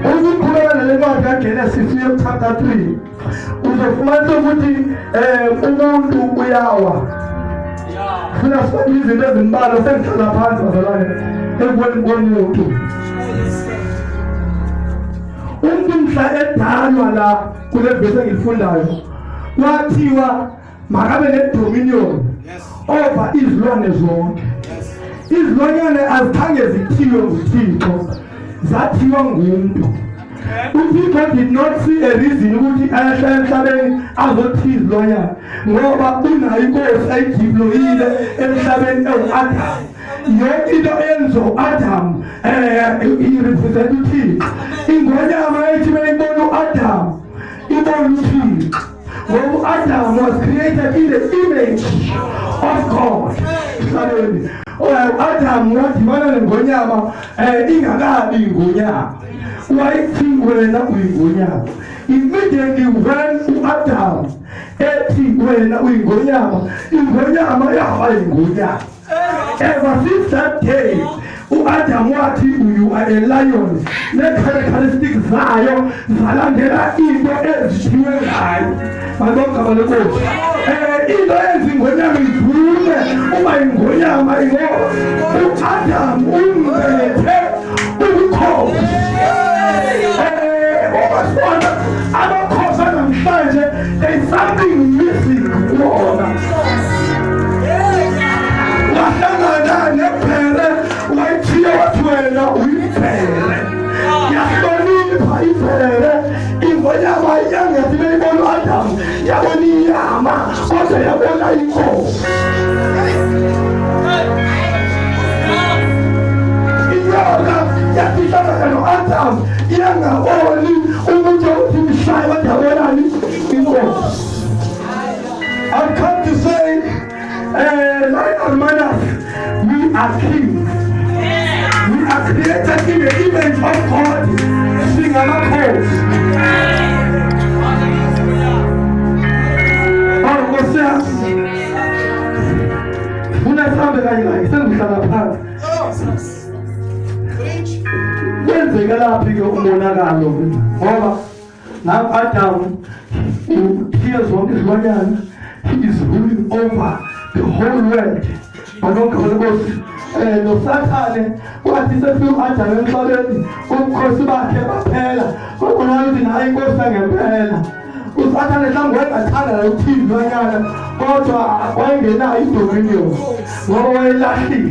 ukukhuleka nalencwadi kaGenesis chapter 3 uzofumanisa ukuthi umuntu uyawa funa sifanye izinto ezimbalwa sengihlala phansi bazalwane ekubeni komuntu umuntu mhla edalwa la kule vesi engifundayo kwathiwa makabe ne-dominion over izilwane zonke. Izilwanyane azikhange zithiwe nguThixo, zathiwa ngumuntu. uThixo did not see a reason ukuthi ayehlala emhlabeni azothi izilwanyane ngoba unayo inkosi ayidiployile emhlabeni ewu-Adam. Yonke into eyenza u-Adam irepresent uThixo. Ingonyama ethi beyibona u-Adam ibona uThixo. When Adam was created in the image of God. Adam wadibana nengonyama ingakabi ingonyama. Wayithi wena uyingonyama. Immediately when Adam ethi wena uyingonyama, ingonyama yaba ingonyama. Ever since that day, Adam wathi you are a lion. Ne-characteristics zayo zalandela into ezithiwe ngayo. Into ezingonyama ivume uma ingonyama ingoba u-Adam umbethe ubukhosi. Obasibona abakhosi namhlanje there is something missing kuwona. Wahlangana nephere wayithiye wathi wena uyiphere. Yahlonipha iphere ingonyama yangathi beyibona u-Adam yabona inyama kodwa yabona inkosi. Inyoka yafihlana no-Adam yangaboni umuntu othi mshaye kodwa yabonani inkosi. I've come to say like Almanas, we are kings. We are created in the image of God. Sing our cause. Oh, what's that? When I found it, I said, we shall have. When they got up, you go over. Now Adam, tears on his lion, he is ruling over the whole world. No Satan, what is a few Adam and Solomon, who course back a pella, who was in high cost and a pella. Who Satan is somewhere a tunnel of tea, Diana, or to why they now into radio. No way lucky.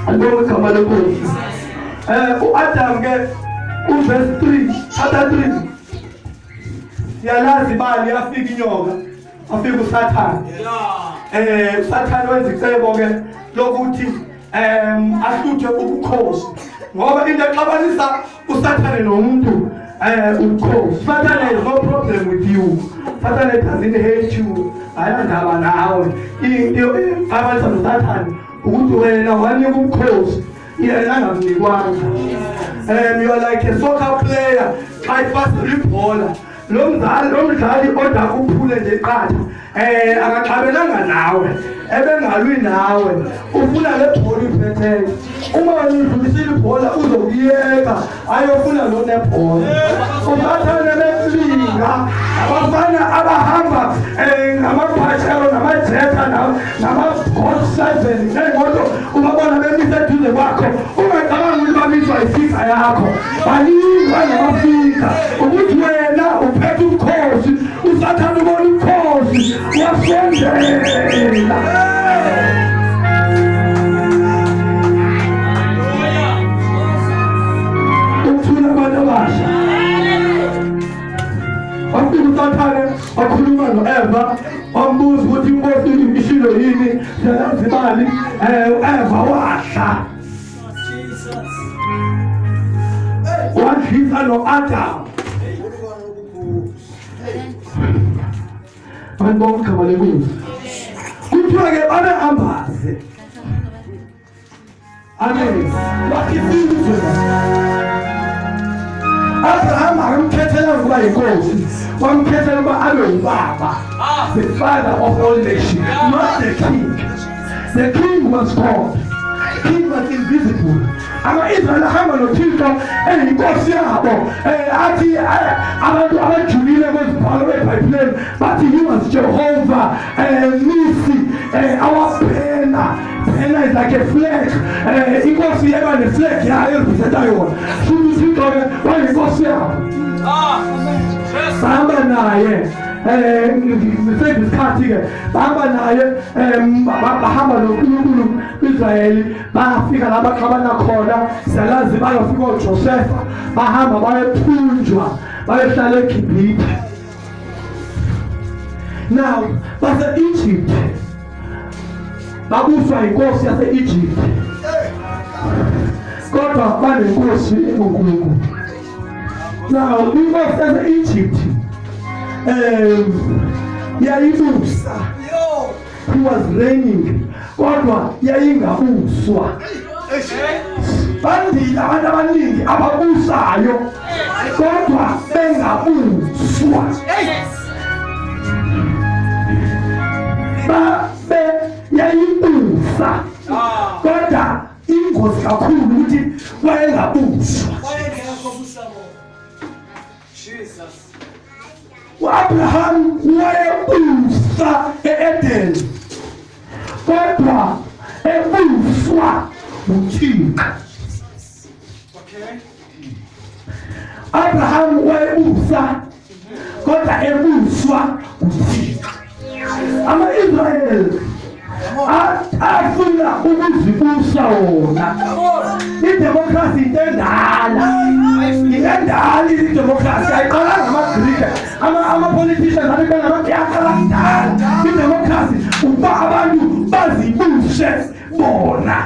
I don't come at the coast. Adam get verse 3, chapter 3. Yalazi ya fiki nyoka afika uSathane uSathane wenza icebo ke lokuthi ahluthe ubukhosi ngoba into exabanisa uSathane nomuntu ubukhosi. Sathane has no problem with you. Sathane doesn't hate you. Ayandaba nawe into abantu noSathane ukuthi wena wanika ubukhosi yena angamnikwanga. You are like a soccer player try fast ibhola. Lo mdlali oda kuphule nje qatha akaxabelanga nawe ebengalwi nawe ufuna le bhola iphethe uma udlulisile ibhola uzokuyeka ayofuna lo nebhola. Usathane belinga abafana abahamba ngamaphashelo namajetha nama-Volkswagen ngemoto ubabona bemise eduze kwakho ungacabanga ukuthi babizwa ifika yakho balingwa namafika ukuthi wena uphethe ubukhosi. uSathane ubona ubukhosi wasondela. Uthula abantu abasha wafika uSathane wakhuluma no-Eva wambuza ukuthi inkosi ishilo yini zibali u-Eva wahla wadlisa no-Adam. Abantu bonke kabalekuzi kuthiwa-ke babehambaze amen bakhisizwe Abraham akamkhethela ukuba yinkosi, wamkhethela ukuba abe ubaba, the father of all nations, not the king. The king was God. The king was invisible. Ama-Israyeli ahamba noThixo eyinkosi yabo. Athi abantu abajulile kwezibhalo eBhayibhelini bathi he was Jehovah Nisi, our banner. Banner is like a flag. Inkosi yeba ne-flag yayo erepresenta yona. Shuthi uThixo-ke wayinkosi yabo. Bahamba naye. Ngiseyisikhathi-ke bahamba naye bahamba noNkulunkulu Israyeli bafika la baxabana khona siyalazi bayofika oJosefa bahamba bayephunjwa bayehlala eGibhithe. Now base-Egypt babuswa inkosi yase-Egypt kodwa banenkosi enguNkulunkulu. Now inkosi yase-Egypt yayibusa, he was reigning kodwa yayingabuswa. Bandile abantu abaningi ababusayo kodwa bengabuswa. Yayibusa kodwa ingozi kakhulu ukuthi wayengabuswa. Abraham wayebusa e-Eden kodwa ebuswa uThixo. Abraham wayebusa kodwa ebuswa uThixo. Ama-Israyeli afuna ukuzibusa wona. Idemokhrasi into endala. Indala idemokhrasi ayiqalanga amaGrike. Ama-politicians abekangabakudala. Idemokhrasi uba abantu bazibuse bona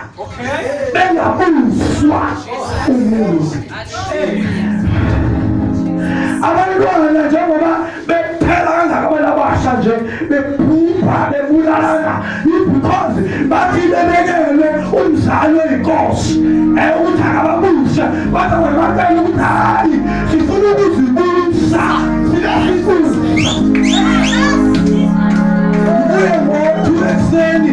bengabuswa umuntu. Abantwana njengoba bephela kangaka abantu abasha nje bephupha bebulalana because bathi bebekelwe umzali oyinkosi ukuthi akababuse kodwa bacela ukuthi hayi sifuna ukuzibusa uye ngothi ekuseni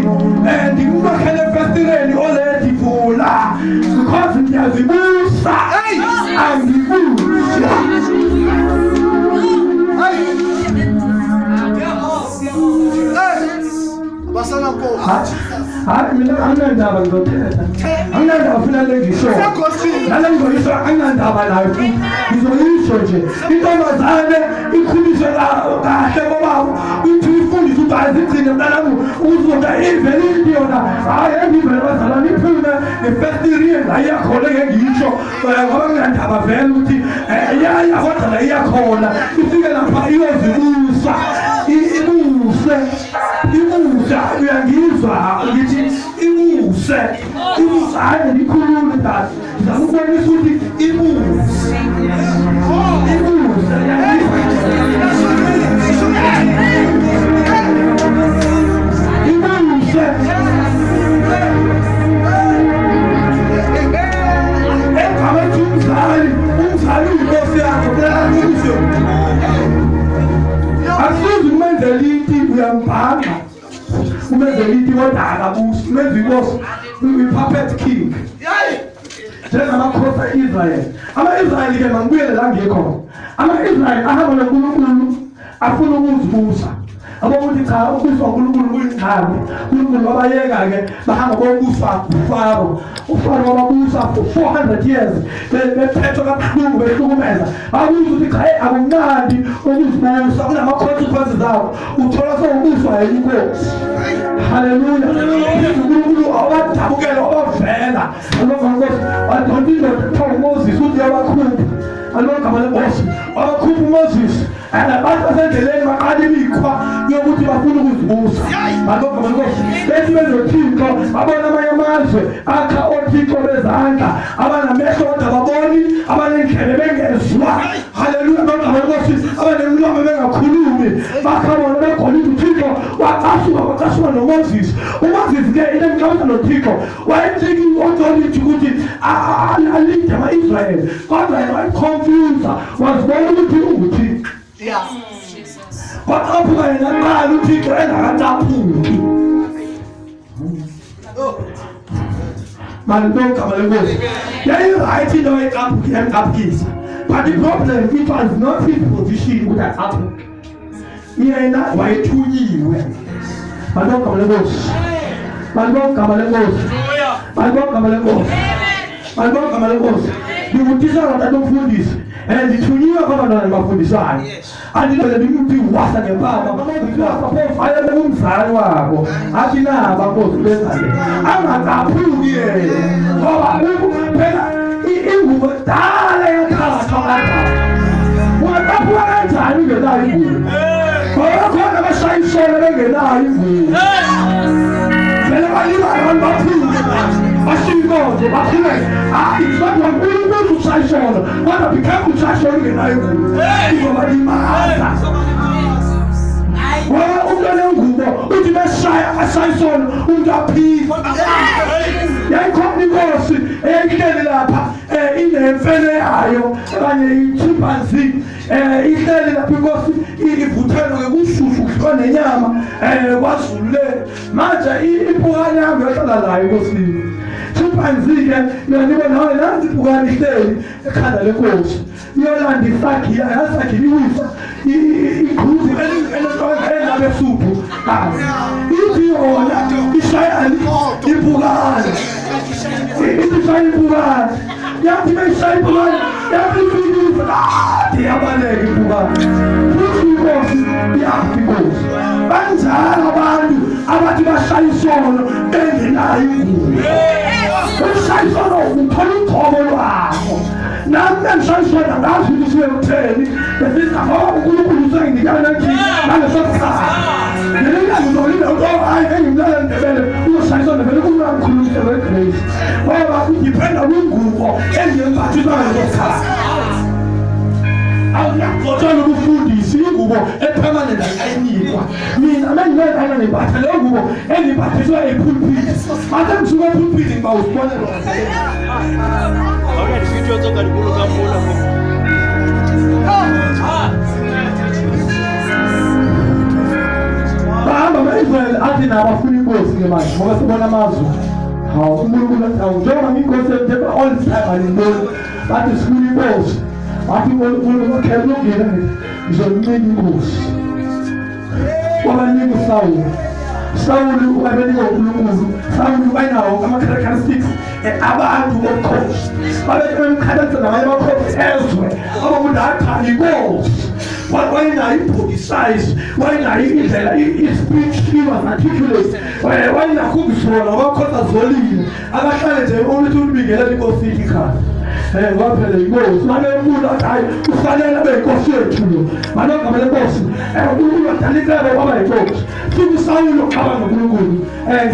ndikumakhele efestireni oledivula because ndiyazibusa angibusa. Mina anginandaba ngizothetha, anginandaba funa lengisho nale ngizoyisho, anginandaba nayo ngizoyisho nje. Intombazane ikhuliswe kahle kobaba uthi ifundise ukuthi ayizigcine mntanami uzoda ivele into yona hayi engivele bazalwane iphume nefestiriye la iyakhona ngengisho ngoba nginandaba vele ukuthi yaya kodwa la iyakhona ifike lapha iyozibusa ibuse uyangizwa ngithi ibuse hayi ngikhulule dad ngizakubonisa ukuthi ibuse umzali uyinkosi yakho akusuzi umenzela iti uyambhanga umenzela iti kodwa akabusi umenza inkosi uyi-puppet king njengamakhosi a-Israyeli. Ama-Israyeli ke mangibuyele la ngikhona. Ama-Israyeli ahamba noNkulunkulu afuna ukuzibusa. Abokuthi cha ukubuswa uNkulunkulu kuyingqambi. uNkulunkulu wabayeka-ke bahamba bobuswa uFaro. uFaro wababusa for 400 years bephethwe kabuhlungu behlukumeza. Babuza ukuthi cha akumnandi ukuzibusa kunama-consequences abo. Uthola sowubuswa yinkosi. Haleluya. uNkulunkulu awadabukela wabavela. Wadontinda kuthiwa uMoses uthi yabakhupha. Alogama lenkosi wabakhupha uMoses. Abantu basendleleni baqala imikhwa yokuthi bafuna ukuzibusa. Alogama lenkosi bethi bezothixo babona amanye amazwe akha othixo bezandla abanamehlo kodwa baboni, abanendlebe bengezwa. Haleluya. Alogama lenkosi abanemlomo bengakhulumi bakha bona begolile uthixo wacasuka noMoses. uMoses-ke inemxabisa nothixo wayemtshiki authority ukuthi alinde ama-Israyeli kodwa yena wayeconfusa wazibona ukuthi unguthixo. Wacaphuka yena qala uthixo engakacaphuki. Malibonga igama lenkosi. Yayi-right into ayiqaphukisa. But the problem, it was not his position ukuthi aqaphuke. Yena wayethunyiwe. Malibonga igama lenkosi. Malibonga igama lenkosi. Malibonga igama lenkosi. Malibonga igama lenkosi. Ngikutisa ngatata umfundisi. Ndithunyiwe kwabantwana bafundisayo. Andilele ndimuntu wasa ngempama. Ayebe umzali wabo. Athi naba nkosi benzale. Angaqaphuki yena. Ngoba phela ingubo dala yakhatha lapha. Waqaphuka kanjani ungenayo ingubo? Ngoba khona abashayisona bengenayo ingubo. Vele balima abantu baphuke. Bashingoze baphile. It's not one umuntu ushayisona. Kodwa become ushayisona ungenayo ingubo. Ngoba limaza. Ngoba umntwana wengubo uthi beshaya ashayisona umuntu aphile. Yayikhona inkosi eyayihleli lapha inemfene yayo okanye i-chimpanzee ihleli lapha inkosi ivuthelwe kushushu kudliwa nenyama kwaZulu le manje impukane yami yahlala layo inkosini. Chimpanzee-ke yona nawe nansi impukane ihleli ekhanda lenkosi iyolanda isakhi yasakhi liwisa iqhuzi elabesuthu ithi yona ishayani impukane ishaya impukane yathi beshaya impukane yathi ifikisa kade yabaleka impukane futhi inkosi yafi inkosi banjalo abantu abathi bashaya isono bengenayo ingubo. Ushaya isono uthola ugcobo lwakho. Nami bengishaya isono ngazi ukuthi sibe kutheni besithi uNkulunkulu usenginikana naleso sikhathi. Ngelinye ngizolile ukuthi hayi engimlala Ndebele uzoshaya isono vele kungamkhulumisa wegrace ngoba udipenda kwingubo engiyembathiswa ngaleso sikhathi. Awuyaqotshana ukufundisa ingubo epermanent ayinikwa. Mina mengingena nembatha leyo ngubo engibhathiswa epulpit. Mase ngisuka epulpit ngiba usibonelo. Awuna disitho tsongalikulo kamola mo. Bahamba beIsrael athi nabafuna inkosi ke manje ngoba sibona amazwi. Hawu uNkulunkulu njengoba inkosi ethe all the time alindoni bathi sifuna inkosi. Bathi uNkulunkulu ukhela ukungena ngizomncika inkosi. Wabanika Sawuli wabenika uNkulunkulu. Sawuli wayinawo ama-characteristics abantu bokhosi. Babethi bemkhalatha naye bakhosi ezwe abakuthi hayi inkosi. Wayinayo i-body size, wayinayo indlela i-speech was articulate, wayinakho ukuzola wakhosa zolile abahlale nje ukuthi ulibingelela inkosi ikhaya. Ngoba phela inkosi manje umuntu athi hayi ufanele abe inkosi yethu lo. Manje igama lenkosi uNkulunkulu wadalisa kwaba inkosi. Futhi uSawuli uxabana noNkulunkulu.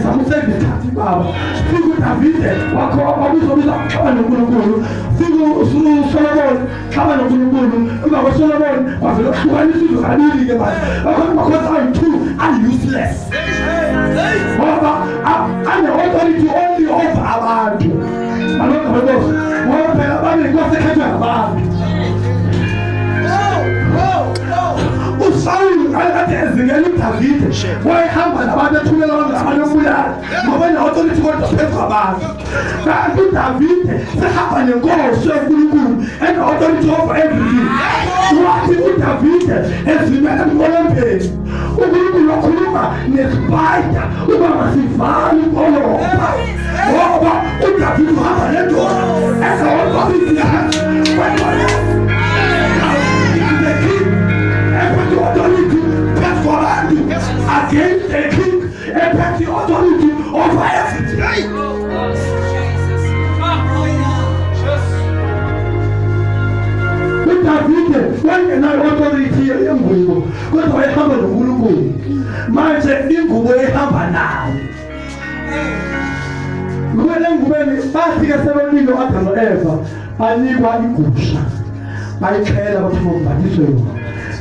Samusebenzisa isikhathi baba. Futhi uDavide wakho wabuzobiza uxabana noNkulunkulu. Futhi uSolomon uxabana noNkulunkulu. Emva kwaSolomon wavela ukuhlukanisa izwe kabili ke manje. Bakhosi ayi-2 are useless. Ngoba ane-authority only over abantu. Manje igama lenkosi ngoba phela banenkosi ekhethwa ngabantu. uSawuli akade ezingela uDavide wayehamba nabantu ethumela abantu abulala ngoba ene-authority kodwa phezu kwabantu. Kanti uDavide sehamba nenkosi yoNkulunkulu ene-authority over everything. Wathi uDavide ezimele emqolombeni uNkulunkulu wakhuluma nesipayida uba masivale impolopha ngoba uDavide uhamba nendoda ene-authority yakhe. Against the king and have the authority over everything. uDavide wangenayo authority yengubo kodwa wayehamba noNkulunkulu. Manje ingubo ehamba nayo. Ngubele ngubeni bathi-ke sebonile uAdam no-Eva banikwa igusha bayichela bathi bombathiswe yona.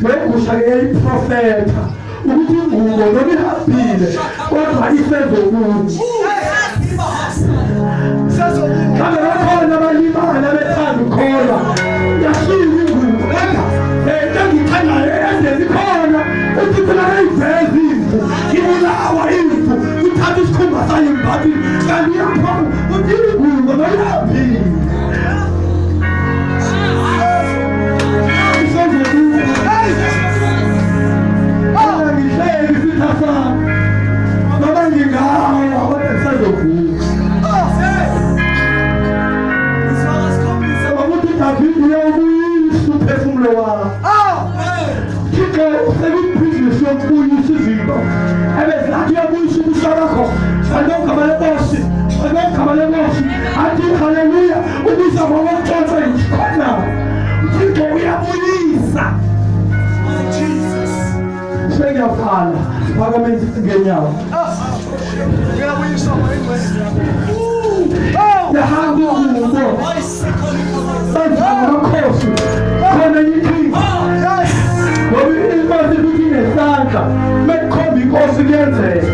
Leyo gusha-ke yayiprofetha ukuthi ingubo noma ihambile kodwa isezokuthi. Kambe bakhona abalimala bethanda ukukholwa yashiya ingubo kodwa engithandayo eyandezi khona uthi phela ayiveza imvu ibulawa imvu uthatha isikhumba sayo imbathile sekubhizinisi yokubuyisa izinto ebezilathi uyabuyisa ubuhlakakho alogama lenkosi alogama lenkosi athi haleluya ubuyisa ngokutshontshwa yisikhona uthixo uyabuyisa Jesus sengiyaphala siphakame ngenyawo uyabuyisa yahamba umuntu amakhosi khona yinkinga ngoba inkosi ibinesandla mekukhomba inkosi kuyenzeka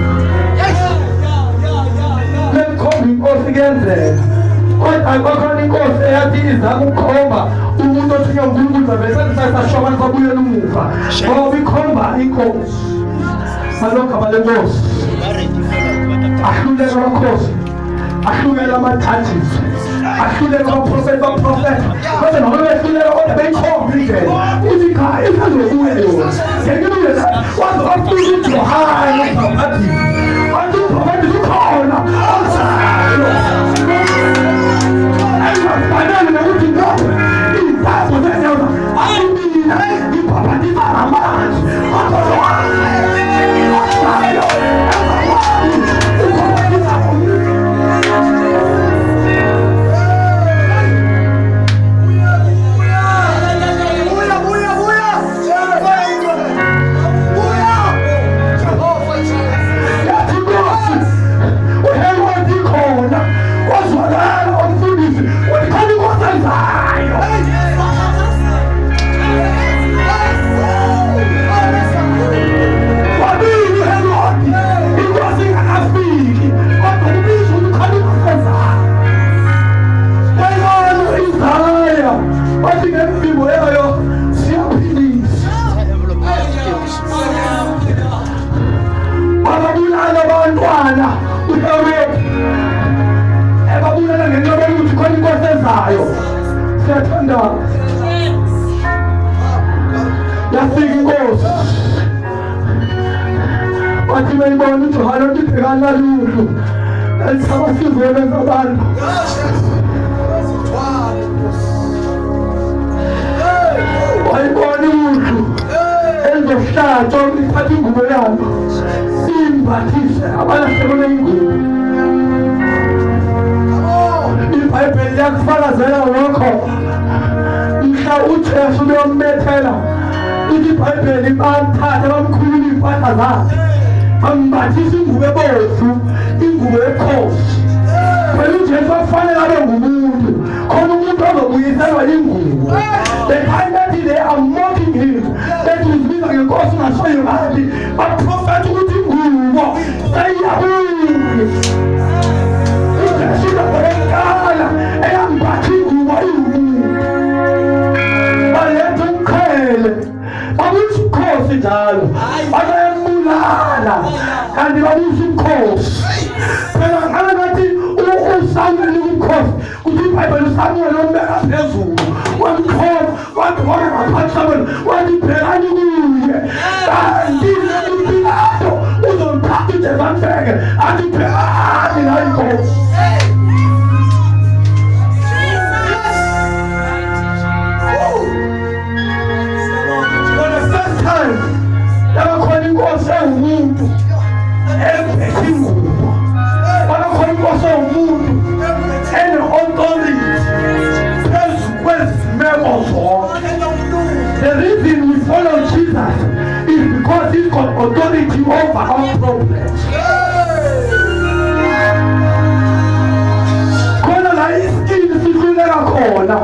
mekukhomba inkosi kuyenzeka kodwa kwakhona inkosi eyathi izama ukukhomba umuntu othunywa uNkulunkulu babesasasho abantu babuyela umuva ngoba ikhomba inkosi salogama lenkosi ahluleka amakhosi ahluleka ama-judges ahluleka abaprofethi baprofetha kodwa noma behluleka kodwa beyikhomba indlela uthi khaya isazobuya yona ngekibule la waze wafika uJohane umphathi wathi umphathi ukhona ozayo ayifanele nokuthi ngawe impapho zenyawo ayimina impaphanisa ngamanzi yafika inkosi wathi beyibona uJohane ubhekana lulu elithaba sizwe zabantu wayibona umuntu ezohlatshwa ithatha ingubo yalo simbathise abalahlekelwe ingubo iBhayibheli yakufakazela lokho mhla uJesu beyombethela iBhayibheli bamthatha bamkhulula impahla zakhe bambathisa ingubo ebomvu ingubo yekhosi phela uJesu afanele abe ngumuntu khona umuntu ozobuyiselwa ingubo behind they are mocking him that is biza ngenkosi ungashoyo kanti baprofetha ukuthi ingubo seyiyabuya uJesu labekala eyambatha ingubo baletha umqhele babusa umkhosi njalo bayambulala kanti babusa umkhosi phela ngalathi uSamuel umkhosi kuthi iBhayibheli uSamuel ombeka phezulu wamkhona wathi ngaphansi Samuel wathi bhekani kuye kanti uPilato uzomphatha uJezebeli athi bhekani la inkosi yabakhona inkosi ewumuntu ephethe ingubo bakhona inkosi ewumuntu ene-authority phezu kwezimeko zonke. The reason we follow Jesus is because he's got authority over our problems. Khona la iskili sihluleka khona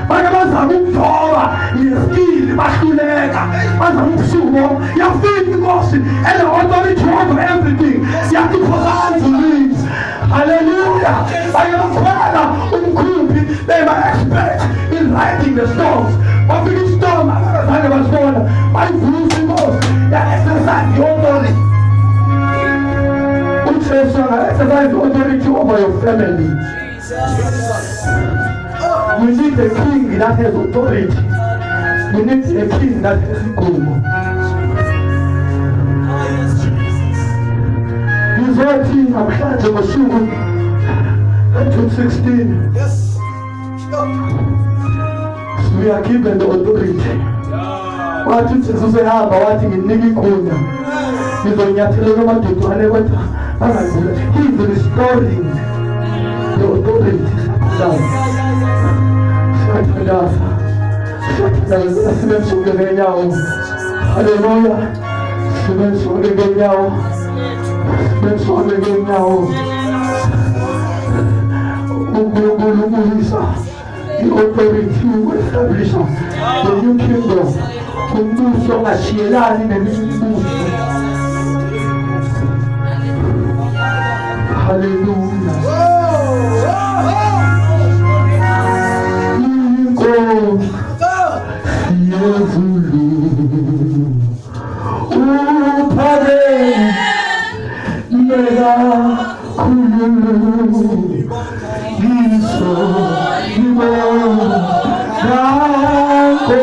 bake bazama ukujoba ngesikili bahluleka bazama ukusumo yafika inkosi ene-authority over everything yathi phosazulisi hallelujah bake bakhona umkhumbi they were expert in writing the storms bafika istorm abazange basibona bayivusa inkosi ya-exercise i-authority uJesu anga-exercise i-authority over your family. You need a king that has authority. You need a king that has igumo. Ngizothi namhlanje ngosuku June 16. Yes. We are given the authority wathi Jesu sehamba wathi nginika ikhona ngizonyathelela amadodana kodwa angazile. He is restoring the authority. Hallelujah. The authority will establish the new kingdom. Kumbuso ngashielani nemimibuso. Hallelujah. Yezulu upare yera kululu giso ibo nako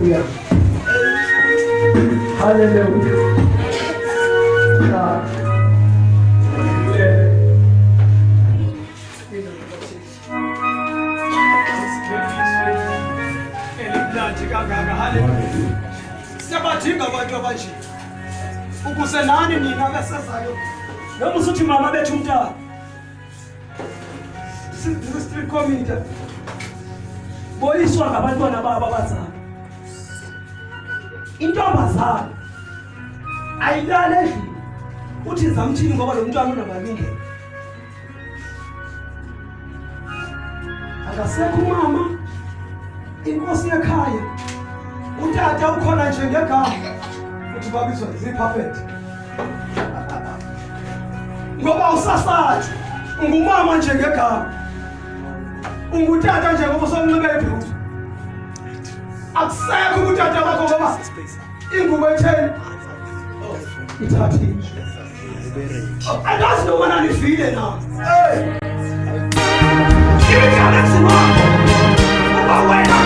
Hallelujah. Hallelujah. Siyabadinga abantu abanje ukuze nani nina abasazayo noma usuthi mama bethu umntana street community boyiswa ngabantwana babo abazali intombazana ayilale endlini uthi zamthini ngoba lo mntwana unamalungelo akasekho umama inkosi ekhaya utata ukhona nje ngegama uthi babizwa ziphaphethi ngoba usasathi ungumama nje ngegama ungutata nje ngoba usonxibe ibhluzu akusekho utata wakho ngoba ingubo etheni ithathile andazi nobana nivile na ibigalaxi wakho uba wena